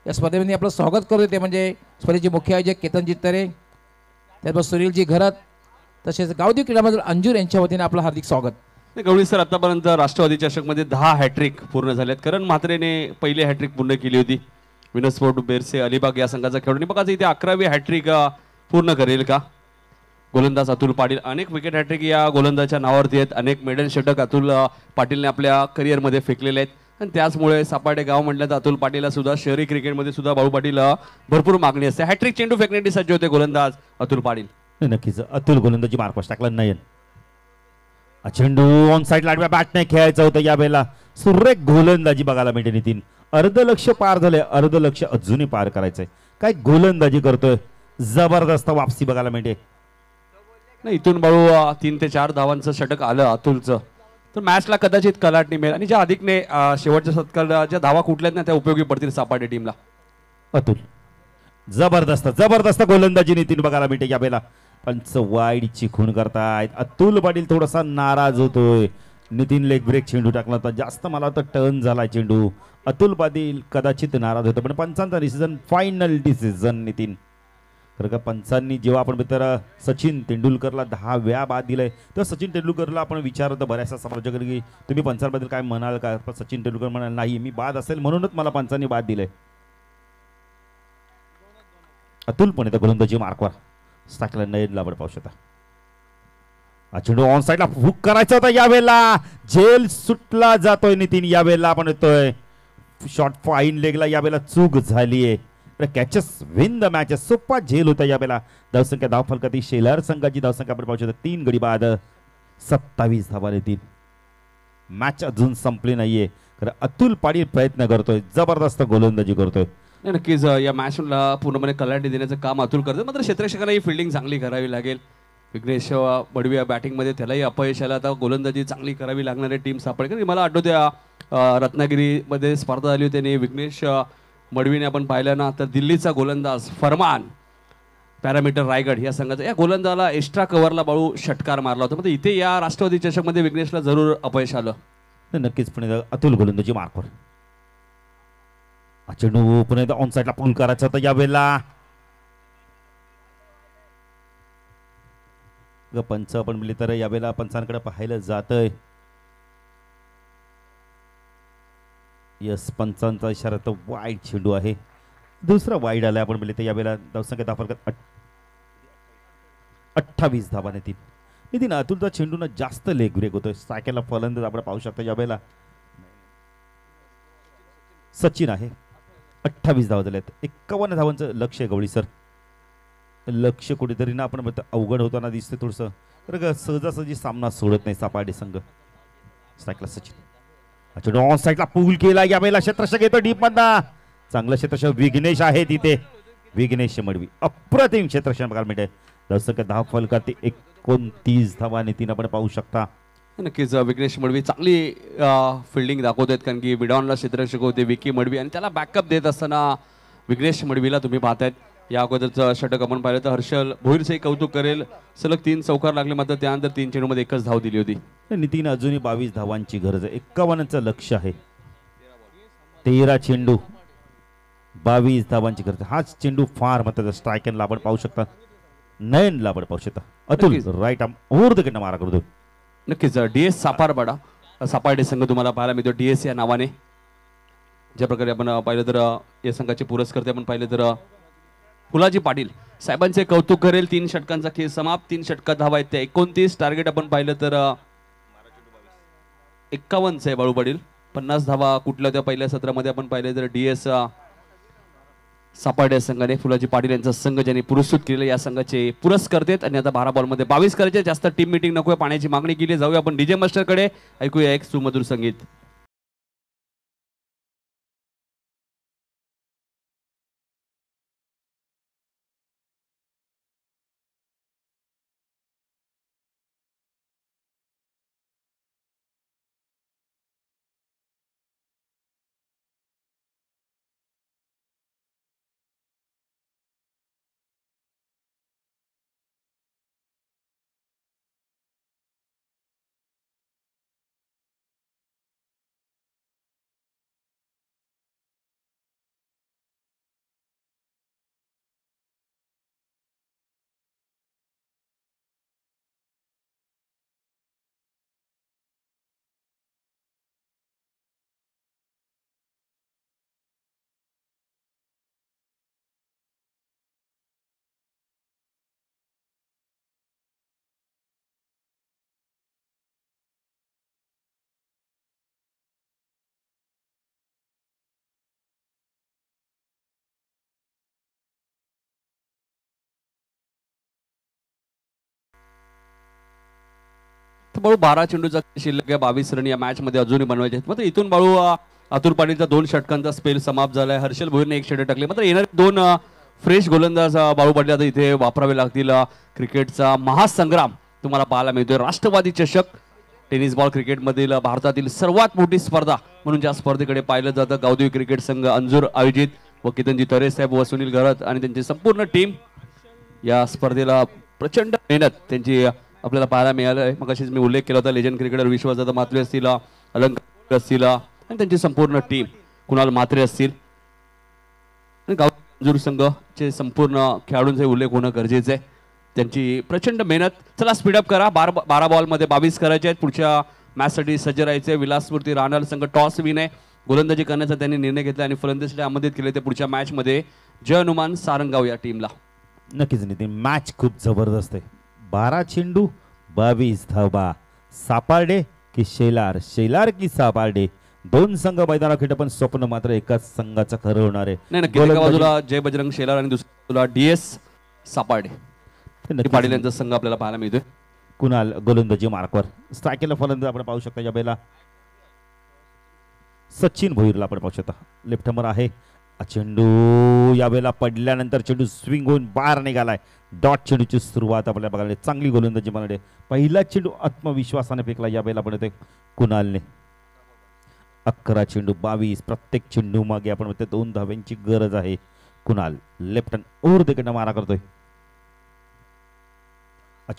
या स्पर्धेमध्ये आपलं स्वागत करतो ते म्हणजे स्पर्धेचे मुख्य आयोजक केतनजी तरे, त्याचबरोबर सुनीलजी घरत, तसेच गावदेव क्रीडामंडळ अंजूर यांच्या वतीने आपलं हार्दिक स्वागत. गवळी सर, आतापर्यंत राष्ट्रवादी चषकमध्ये 10 हॅट्रिक पूर्ण झाल्यात. करण म्हात्रेने पहिली हॅट्रिक पूर्ण केली होती. विनस्पोर्ट बेरसे अलिबाग या संघाचा खेळून बघा इथे 11वी हॅट्रिक पूर्ण करेल का गोलंदाज अतुल पाटील. अनेक विकेट हॅट्रिक या गोलंदाजाच्या नावावरती आहेत. अनेक मेडल षटक अतुल पाटीलने आपल्या करिअरमध्ये फेकलेले आहेत. आणि त्याचमुळे सापाटे गाव म्हटलं तर अतुल पाटीलला सुद्धा शहरी क्रिकेटमध्ये सुद्धा बाळू पाटील भरपूर मागणी असते. हॅट्रिक चेंडू फेकण्यासाठी सज्ज होते गोलंदाज अतुल पाटील. नक्कीच अतुल गोलंदाजी मार्कवर टाकला. नयन चेंडू ऑन साईड लाडव्या बॅटने खेळायचं होतं यावेळेला. सुरेख गोलंदाजी बघायला मिळते नितीन. अर्ध लक्ष पार झाले, अर्ध लक्ष अजूनही पार करायचंय. काय गोलंदाजी करतोय. जबरदस्त वापसी बघायला मिळते. नाही, इथून बाळू 3 ते 4 धावांचं षटक आलं अतुलचं तर मॅचला कदाचित कलाटणी मिळेल. आणि ज्या अधिकने शेवटच्या षटकाला ज्या धावा कुठल्यात ना त्या उपयोगी पडतील सापाटे टीमला. अतुल जबरदस्त जबरदस्त गोलंदाजी नितीन बघायला मिळते यावेळेला. पंच वाईडची खूण करतायत. अतुल पाटील थोडासा नाराज होतोय. नितीन लेग ब्रेक चेंडू टाकला होता. जास्त मला वाटतं टर्न झाला चेंडू. अतुल पाटील कदाचित नाराज होतो. पण पंचांचा डिसिजन फायनल डिसिजन नितीन. तर का पंचांनी जेव्हा आपण तर सचिन तेंडुलकरला 10 वेळा बाद दिलाय तर सचिन तेंडुलकरला आपण विचारतो बऱ्याचशा समालोचकांनी की तुम्ही पंचांबद्दल काय म्हणाल का. पण सचिन तेंडुलकर म्हणाल नाही, मी बाद असेल म्हणूनच मला पंचांनी बाद दिलंय. अतुल पण येतं गोलंदाजी मार्कवर. स्टाकला नयनला आपण पाहू शकता. चेंडू ऑन साईडला हुक करायचा होता यावेळेला. झेल सुटला जातोय नितीन. यावेळेला आपण येतोय शॉर्ट फाईन लेगला. यावेळेला चूक झालीये. Catches win the match. सोपा झेल होता यावेळेला. धावसंख्या धाव फलकातील शेलार संघाची धावसंख्या आपण पाहू शकता 3 गडी बाद 27 धावा येतील. मॅच अजून संपली नाहीये. अतुल पाटील प्रयत्न करतोय. जबरदस्त गोलंदाजी करतोय. नक्कीच या मॅचला पूर्णपणे कलाटी देण्याचं काम अतुल करतात. मात्र क्षेत्ररक्षकांना ही फिल्डिंग चांगली करावी लागेल. विघ्नेश बडवी बॅटिंगमध्ये त्यालाही अपयश आलं. आता गोलंदाजी चांगली करावी लागणारी टीम सापडेल. कारण मला आठवते रत्नागिरीमध्ये स्पर्धा झाली होती आणि विघ्नेश मडवीने आपण पाहिलं ना तर दिल्लीचा गोलंदाज फरमान पॅरामीटर रायगड या संघाचा या गोलंदाजाला एक्स्ट्रा कव्हरला बाळू षटकार मारला होता. म्हणजे इथे या राष्ट्रवादी चषकमध्ये विघ्नेशला जरूर अपयश आलं. नक्कीच पुणे अतुल गोलंदाजी मार्कवर चेंडू पुणे ऑन साईडला पूल करायचा होता यावेळेला पंच आपण म्हणले तर यावेळेला पंचांकडे पाहायला जातंय. यस पंचांचा इशारा तर वाईड चेंडू आहे. दुसरा वाईड आलाय आपण म्हणले तर यावेळेला धावसंख्या धाफरकत 28 धावाने 3. नितीन अतुलचा चेंडून जास्त लेग ब्रेक होतोय. सायकलला फलंदाज आपण पाहू शकतो यावेळेला सचिन आहे. 28 धावा झाल्यात. 51 धावांचं लक्ष आहे गवळी सर. लक्ष कुठेतरी ना आपण म्हणतो अवघड होताना दिसते थोडंसं. तर सहजासहजी सामना सोडत नाही सापाडे संघ. सायकल सचिन ऑन साईडला पूल केला यावेळेला क्षेत्ररक्षक येतो डीप मधला. चांगलं क्षेत्ररक्षक विघ्नेश आहे तिथे. विघ्नेश मडवी अप्रतिम क्षेत्ररक्षण बघायला मिळते. धावसंख्या 10 फलकात 29 धावा नितीन आपण पाहू शकता. नक्कीच विघ्नेश मडवी चांगली फिल्डिंग दाखवत आहेत. कारण की विडॉनला क्षेत्ररक्षक होते विकी मडवी आणि त्याला बॅकअप देत असताना विघ्नेश मडवीला तुम्ही पाहतायत. या अगोदरचं षटक आपण पाहिलं तर हर्षल भोईरचंही कौतुक करेल. सलग 3 चौकार लागले मात्र त्यानंतर 3 चेंडूमध्ये 1च धाव दिली होती. नितीन अजूनही 22 धावांची गरज आहे. 51चं लक्ष आहे. 13 चेंडू 22 धावांची गरज. हाच चेंडू फार महत्वाचा. स्ट्रायकरला आपण पाहू शकता. नयनला आपण पाहू शकता. Atul right arm over the कडनं मारा करतो. नक्कीच DS सापार्डे संघ तुम्हाला पाहायला मिळतो DS या नावाने. ज्या प्रकारे आपण पाहिलं तर या संघाचे पुरस्कर्ते आपण पाहिलं तर फुलाजी पाटील साहेबांचे कौतुक करेल. 3 षटकांचा खेळ समाप्त. 3 षटकात धावा आहेत त्या 29. टार्गेट आपण पाहिलं तर 51 आहे बाळू पाटील. 50 धावा कुठल्या त्या पहिल्या सत्रामध्ये आपण पाहिलं तर DS सापाडे संघाने फुलाजी पाटील यांचा संघ ज्यांनी पुरस्कृत केलेला या संघाचे पुरस्कर्ते. आणि आता 12 बॉलमध्ये 22 करायचे. जास्त टीम मीटिंग नको पाण्याची मागणी केली. जाऊया आपण DJ मास्टरकडे. ऐकूया एक सुमधुर संगीत. बाळू 12 चेंडूचा शिल्लक आहे. 22 रन या मॅच मध्ये अजूनही बनवायचे आहेत. मात्र इथून बाळू अतुल पाटीलचा 2 षटकांचा स्पेल समाप्त झालाय. हर्षल भोईरने 1 षटक टाकले. मात्र येणारे 2 फ्रेश गोलंदाज बाळू पाटील आता इथे वापरावे लागतील. क्रिकेटचा महासंग्राम तुम्हाला पाहायला मिळतोय. राष्ट्रवादी चषक टेनिस बॉल क्रिकेटमधील भारतातील सर्वात मोठी स्पर्धा म्हणून ज्या स्पर्धेकडे पाहिलं जातं गावदेवी क्रिकेट संघ अंजूर आयोजित व कितनजी तरे साहेब व सुनील घरत आणि त्यांची संपूर्ण टीम या स्पर्धेला प्रचंड मेहनत त्यांची आपल्याला पाहायला मिळालं आहे. मगाशीच मी उल्लेख केला होता लेजंड क्रिकेटर विश्वजात मात्रे असतील, अलंकार असतील आणि त्यांची संपूर्ण टीम कुणाल मात्रे असतील आणि गावदेवी संघाचे संपूर्ण खेळाडूंचे उल्लेख होणं गरजेचं आहे. त्यांची प्रचंड मेहनत. चला स्पीडअप करा. 12 बॉलमध्ये 22 करायचे आहेत. पुढच्या मॅचसाठी सज्ज राहायचे. विलासपूर्ती राहणार संघ टॉस विन आहे. गोलंदाजी करण्याचा त्यांनी निर्णय घेतला आणि फलंदाजीसाठी आमंत्रित केले ते पुढच्या मॅच मध्ये जय हनुमान सारंगाव या टीमला. नक्कीच नितीन मॅच खूप जबरदस्त आहे. 12 चेंडू 22 धावा. सापार्डे की शेलार, शेलार की सापार्डे, 2 संघ मैदानात खेळ पण स्वप्न मात्र एकाच संघाचं खरं होणार आहे. नाही नक्की. एका बाजूला जय बजरंग शेलार आणि दुसऱ्या बाजूला DS सापार्डे पाटील यांचा संघ आपल्याला पाहायला मिळतोय. कुणाल गोलंदाजी मार्कवर. स्ट्रायकरला फलंदाज आपण पाहू शकता या बेला सचिन भोईरला आपण पाहू शकता. लेफ्ट हॅमर आहे चेंडू यावेळेला पडल्यानंतर चेंडू स्विंग होऊन बाहेर निघालाय. डॉट चेंडूची सुरुवात आपल्याला बघायला चांगली गोलंदाजी मला पहिला चेंडू आत्मविश्वासाने फेकला यावेळेला पण कुणालने. 11 चेंडू 22 प्रत्येक चेंडू मागे आपण म्हणतो 2 धाव्यांची गरज आहे. कुणाल लेफ्ट हँड ओव्हर तिकडनं मारा करतोय.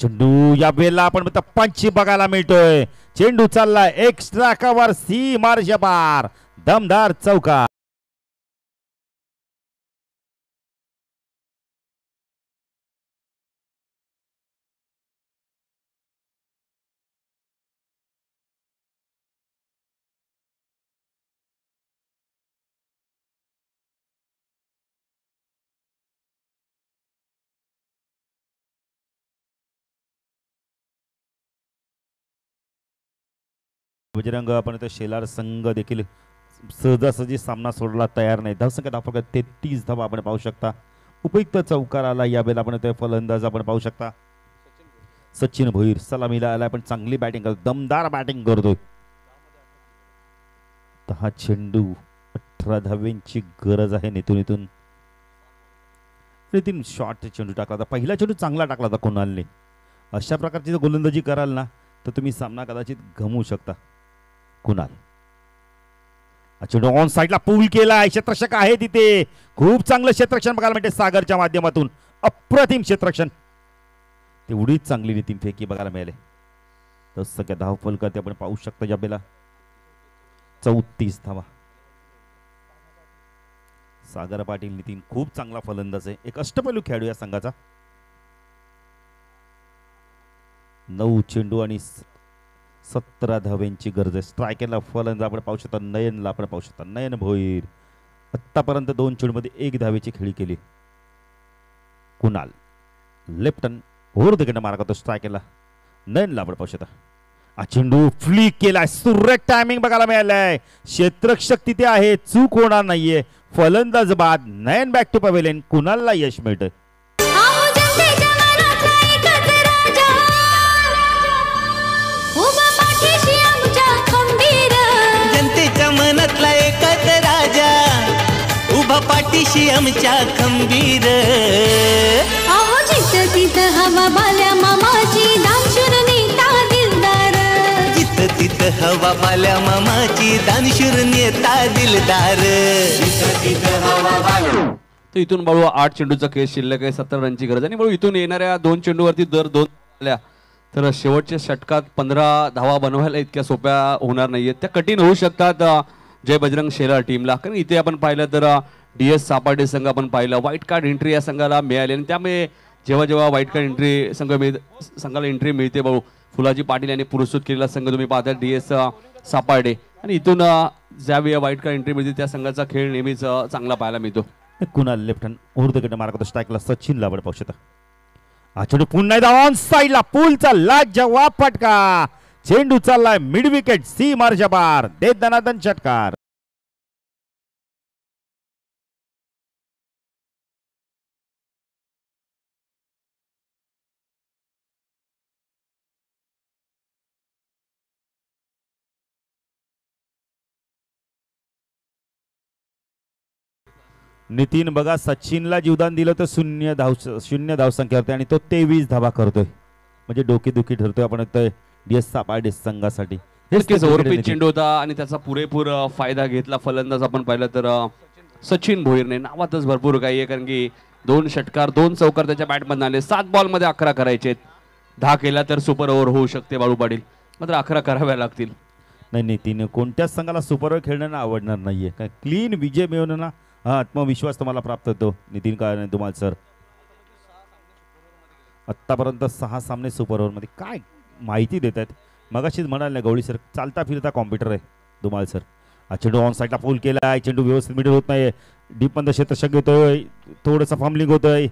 चेंडू यावेळेला आपण म्हणतो पंच बघायला मिळतोय. चेंडू चाललाय एक्स्ट्रा कव्हर सी मार्श पार दमदार चौका. बजरंग आपण ते शेलार संघ देखील सहजासहजी सामना सोडला तयार नाही. धावसंख्या धावफलक 33 धावा आपण पाहू शकता. उपयुक्त चौकार आला यावेळेला आपण ते फलंदाज आपण पाहू शकता सचिन भोईर सलामीला आला पण चांगली बॅटिंग करतो दमदार बॅटिंग करतोय. 10 चेंडू 18 धाव्यांची गरज आहे. नितीन शॉर्ट चेंडू टाकला होता. पहिला चेंडू चांगला टाकला होता कुणालने. अशा प्रकारची जर गोलंदाजी कराल ना तर तुम्ही सामना कदाचित गमवू शकता. कुणाल चेंडू ऑन साईडला पूल केला. क्षेत्ररक्षक आहे तिथे. खूप चांगलं क्षेत्ररक्षण बघायला मिळते सागरच्या माध्यमातून. अप्रतिम क्षेत्ररक्षण. तेवढीच चांगली नितीन फेकी बघायला मिळाले. तर सगळ्या धावफलक आपण पाहू शकता यावेळेला 34 धावा. सागर पाटील नितीन खूप चांगला फलंदाज आहे. एक अष्टपैलू खेळाडू या संघाचा. 9 चेंडू आणि 17 धाव्यांची गरज आहे. स्ट्रायकरला फलंदाज आपण पाहू शकता. नयनला आपण पाहू शकता. नयन भोईर आतापर्यंत 2 चेंडूमध्ये 1 धावेची खेळी केली. कुणाल लेफ्ट हँड ओव्हर तिकडनं मारा करतो स्ट्रायकरला. नयनला आपण पाहू शकता. चेंडू फ्लिक केलाय. सुरेख टायमिंग बघायला मिळालाय. क्षेत्ररक्षक तिथे आहे. चूक होणार नाहीये. फलंदाज बाद. नयन बॅक टू पवेलियन. कुणालला यश मिळतं. जनतेच्या मनातला एकच राजा उभा पाठीशी आमच्या खंबीर. अहो जिथं तिथं हवा बाल्या मामाची दानशूर नेता दिलदार. जिथं तिथं हवा बाल्या मामाची दानशूर नेता दिलदार. जिथं तिथं हवा बाल्या. तर इथून बाळू 8 चेंडूचा खेळ शिल्लक आहे. 17 रनची गरज आणि बाळू इथून येणाऱ्या 2 चेंडूवरती दर 2 आल्या तर शेवटच्या षटकात 15 धावा बनवायला इतक्या सोप्या होणार नाहीयेत. त्या कठीण होऊ शकतात जय बजरंग शेलार टीमला. कारण इथे आपण पाहिलं तर DS सापाडे संघ आपण पाहिलं व्हाईट कार्ड एंट्री या संघाला मिळाली आणि त्यामुळे जेव्हा व्हाईट कार्ड एंट्री संघाला एंट्री मिळते बाळू फुलाजी पाटील यांनी पुरस्कृत केलेला संघ तुम्ही पाहता DS सापाडे आणि इथून ज्यावेळी व्हाईट कार्ड एंट्री मिळते त्या संघाचा खेळ नेहमीच चांगला पाहायला मिळतो. कुणाल लेफ्ट हँड ओव्हर तिकडनं मारा करतो स्ट्रायकला. सचिनला आपण पाहू शकता. चेंडू पुन्हा एकदा ऑन साईडला पूलचा लाजवाब फटका. चेंडू चाललाय मिड विकेट सी मार्श पार देत दनादन षटकार. नितीन बघा सचिनला जीवदान दिलं तर 0 धावसंख्या होते आणि तो 23 धावा करतोय म्हणजे डोकेदुखी ठरतोय आपण DS सापाडे संघासाठी. ओव्हरपिच चेंडू होता आणि त्याचा पुरेपूर फायदा घेतला फलंदाज आपण पाहिलं तर सचिन भोईरने. नावातच भरपूर काही आहे कारण की 2 षटकार 2 चौकार त्याच्या बॅटमधून आले. 7 बॉलमध्ये 11 करायचे. 10 केला तर सुपर ओव्हर होऊ शकते बाळू पाटील मात्र 11 कराव्या लागतील. नाही नितीन कोणत्याच संघाला सुपर ओव्हर खेळणं आवडणार नाहीये. काय क्लीन विजय मिळवणं ना हा आत्मविश्वास तुम्हाला प्राप्त होतो. नितीन काय नाही तुम्हाला सर आत्तापर्यंत 6 सामने सुपर ओव्हरमध्ये काय माहिती देत आहेत. मगाशीच म्हणाल ना गवळी सर चालता फिरता कॉम्प्युटर आहे धुमाळ सर. चेंडू ऑन साईडला पूल केला. चेंडू व्यवस्थित मिडल होत नाही. डीप मध्ये क्षेत्ररक्षक घेतोय. थोडंसं फॉर्मलिंग होतोय.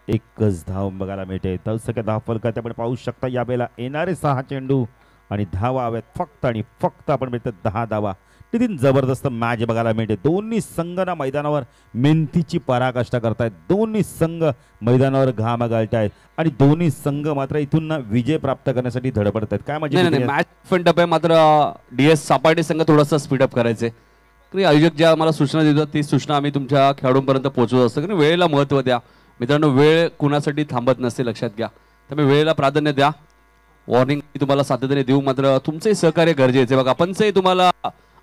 एकच धाव बघायला मिळते. सगळ्या धाव फलकात आपण पाहू शकता यावेळेला येणारे 6 चेंडू आणि धावा हव्यात फक्त आणि फक्त आपण मिळतात 10 धावा. नितीन जबरदस्त मॅच बघायला मिळते. दोन्ही संघ ना मैदानावर मेहनतीची पराकाष्ठा करतायत. दोन्ही संघ मैदानावर घाम घालतायत आणि दोन्ही संघ मात्र इथून ना विजय प्राप्त करण्यासाठी धडपडत आहेत. काय म्हणजे मॅच फंड आहे मात्र DS सापाडे संघ थोडासा स्पीडअप करायचे की आयोजक ज्या आम्हाला सूचना देतात ती सूचना आम्ही तुमच्या खेळाडूंपर्यंत पोहोचवत असतो की वेळेला महत्त्व द्या मित्रांनो. वेळ कुणासाठी थांबत नसते लक्षात घ्या. त्यामुळे वेळेला प्राधान्य द्या. वॉर्निंग तुम्हाला सातत्याने देऊ मात्र तुमचंही सहकार्य गरजेचं आहे. बघा पंचही तुम्हाला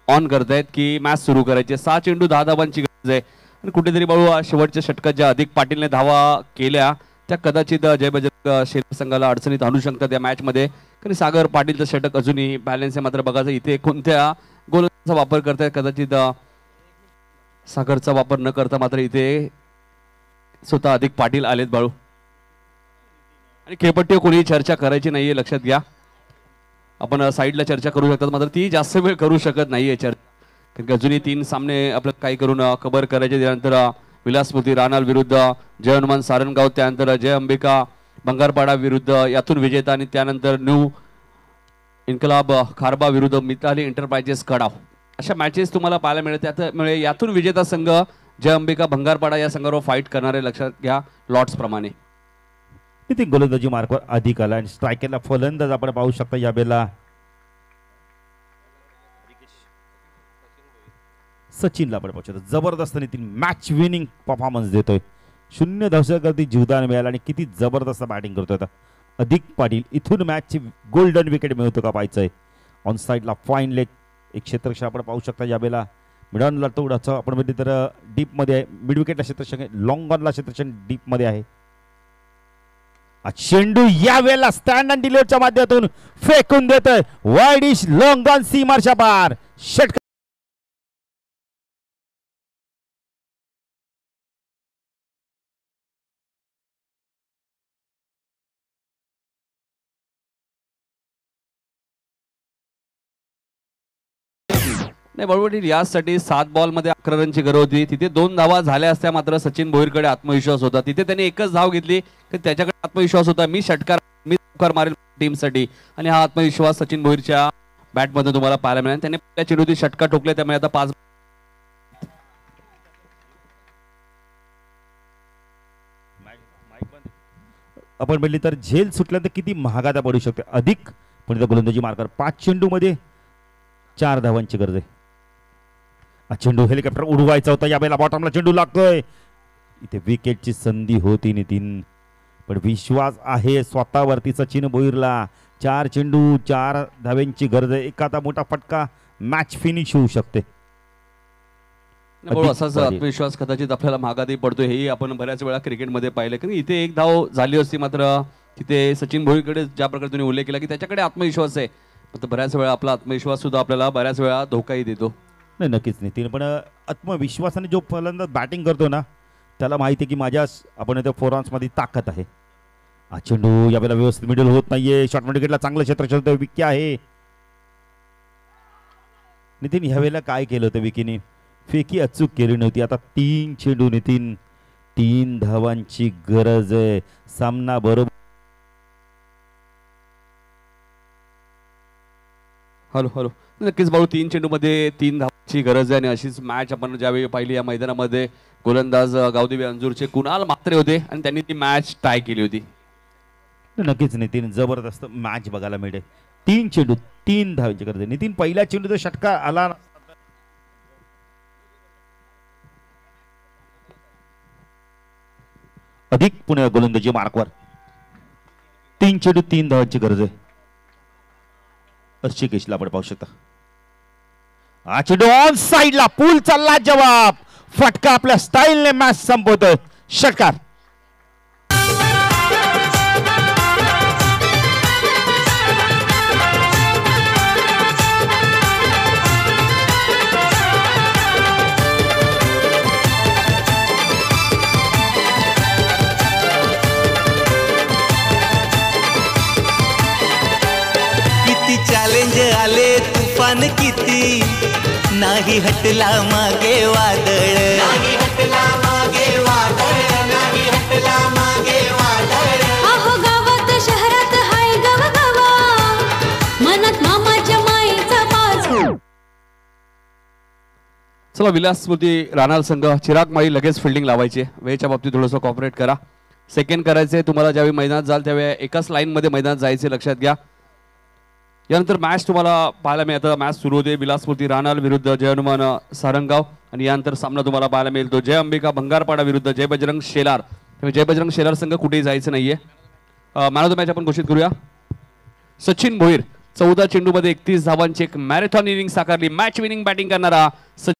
ऑन करतायत की मॅच सुरू करायची. 6 चेंडू 10 धावांची गरज आहे आणि कुठेतरी बाळू शेवटच्या षटकात ज्या अधिक पाटीलने धावा केल्या त्या कदाचित जय बजरंग शेर संघाला अडचणीत आणू शकतात या मॅचमध्ये. कारण सागर पाटीलचं षटक अजूनही बॅलन्स आहे. मात्र बघायचं इथे कोणत्या गोलंदाजाचा वापर करतायत. कदाचित सागरचा वापर न करता मात्र इथे स्वतः अधिक पाटील आलेत बाळू. आणि खेळपट्टीवर कोणी चर्चा करायची नाहीये लक्षात घ्या. आपण साईडला चर्चा करू शकतात मात्र ती जास्त वेळ करू शकत नाहीये चर्चा. कारण की अजूनही 3 सामने आपल्याला काही करून कव्हर करायचे. त्यानंतर विलासमूर्ती रानाल विरुद्ध जय हनुमान सारंगाव, त्यानंतर जय अंबिका बंगारपाडा विरुद्ध यातून विजेता आणि त्यानंतर न्यू इन्कलाब खारबा विरुद्ध मिताली एंटरप्राइजेस कडाव. अशा मॅचेस तुम्हाला पाहायला मिळतात. त्यामुळे यातून विजेता संघ जय अंबिका भंगारपाडा या संघावर फाईट करणारे लक्षात घ्या लॉट्स प्रमाणे. नितीन गोलंदाजी मार्कवर अधिक आला आणि स्ट्रायकरला फलंदाज आपण पाहू शकता यावेळेला सचिनला आपण पाहू शकतो. जबरदस्त नितीन मॅच विनिंग परफॉर्मन्स देतोय. 0 धावसगती जीवदान मिळालं आणि किती जबरदस्त बॅटिंग करतोय. आता अधिक पाटील इथून मॅचची गोल्डन विकेट मिळतो का पाहायचंय. ऑन साईडला फाईन लेग एक क्षेत्ररक्षक आपण पाहू शकता यावेळेला. मिड ऑनला थोडासा आपण म्हणजे तर डीपमध्ये आहे. मिड विकेटला क्षेत्ररक्षक आहे. लॉंग ऑनला क्षेत्ररक्षक डीपमध्ये आहे. चेंडू यावेळेला स्टँड अँड डिलिव्हरच्या माध्यमातून फेकून देतोय वाईड इश लॉंग ऑन सीमारच्या पार. षटकार नाही बरोबर. यासाठी 7 बॉलमध्ये 11 रनची गरज होती. तिथे 2 धावा झाल्या असत्या मात्र सचिन भोईरकडे आत्मविश्वास होता. तिथे त्याने एकच धाव घेतली की त्याच्याकडे आत्मविश्वास होता. मी षटकार मारेल टीमसाठी आणि हा आत्मविश्वास सचिन भोईरच्या बॅटमध्ये तुम्हाला पाहायला मिळाला. त्याने पहिल्या चेंडूतील षटकार ठोकले त्यामुळे आता 5 आपण म्हणली तर झेल सुटल्यानंतर किती महागादा पडू शकते. अधिक पण गोलंदाजी मार्कर 5 चेंडूमध्ये 4 धावांची गरज आहे. चेंडू हेलिकॉप्टर उडवायचा होता यावेळेला बॉटमला चेंडू लागतोय. इथे विकेटची संधी होती नितीन पण विश्वास आहे स्वतःवरती सचिन भोईरला. 4 चेंडू 4 धाव्यांची गरज आहे. एखादा मोठा फटका मॅच फिनिश होऊ शकते. असाच आत्मविश्वास कदाचित आपल्याला महागादी पडतोय हेही आपण बऱ्याच वेळा क्रिकेटमध्ये पाहिलं. कारण इथे 1 धाव झाली असती मात्र तिथे सचिन भोईरकडे ज्या प्रकारे तुम्ही उल्लेख केला की त्याच्याकडे आत्मविश्वास आहे. बऱ्याच वेळा आपला आत्मविश्वास सुद्धा आपल्याला बऱ्याच वेळा धोकाही देतो. नाही नक्कीच नितीन पण आत्मविश्वासाने जो फलंदाज बॅटिंग करतो ना त्याला माहिती आहे की माझ्या आपण इथे 4 रन्समध्ये ताकद आहे. चेंडू यावेळेला व्यवस्थित मिडल होत नाहीये. शॉर्ट विकेटला चांगलं क्षेत्र विकी आहे. नितीन ह्यावेळेला काय केलं होतं विकीने. फेकी अचूक केली नव्हती. आता 3 चेंडू नितीन 3 धावांची गरज आहे. सामना बरोबर. हॅलो हॅलो नक्कीच बाळू 3 चेंडूमध्ये 3 धावांची गरज आहे आणि अशीच मॅच आपण ज्यावेळी पाहिली या मैदानामध्ये गोलंदाज गावदेवी अंजूरचे कुणाल म्हात्रे होते आणि त्यांनी ती मॅच टाय केली होती. नक्कीच नितीन जबरदस्त मॅच बघायला मिळते. 3 चेंडू 3 धावांची गरज आहे. नितीन पहिल्या चेंडूचा षटकार आला अधिक पुणे गोलंदाजी मार्कवर 3 चेंडू 3 धावांची गरज आहे. ऋषिकेशला आपण पाहू शकता. चेंडू ऑन साइडला पूल चालला जवाब. फटका आपल्या स्टाईलने मॅच संपवतोय. षटकार चॅलेंज आले तुफान किती नाही हटला मागे वादळ. नाही हटला मागे वादळ. नाही हटला मागे वादळ. अहो गावात शहरात हाय गवगवा मनात मामाच्या माईचा पाच. चला विलासमूर्ती रानाल संघ चिराग माळी लगेच फिल्डिंग लावायची. वेळेच्या बाबतीत थोडंसं कॉपरेट करा. सेकंड करायचे तुम्हाला ज्यावेळी मैदानात जाल त्यावेळी एकाच लाईनमध्ये मैदानात जायचे लक्षात घ्या. यानंतर मॅच तुम्हाला पाहायला मिळतं. मॅच सुरू होते विलासपूर्ती राणाल विरुद्ध जय हनुमान सारंगाव आणि यानंतर सामना तुम्हाला पाहायला मिळतो जय अंबिका भंगारपाडा विरुद्ध जय बजरंग शेलार. जय बजरंग शेलार संघ कुठेही जायचं नाहीये. मॅन ऑफ द मॅच आपण घोषित करूया. सचिन भोईर 14 चेंडूमध्ये 31 धावांची एक मॅरेथॉन इनिंग साकारली. मॅच विनिंग बॅटिंग करणारा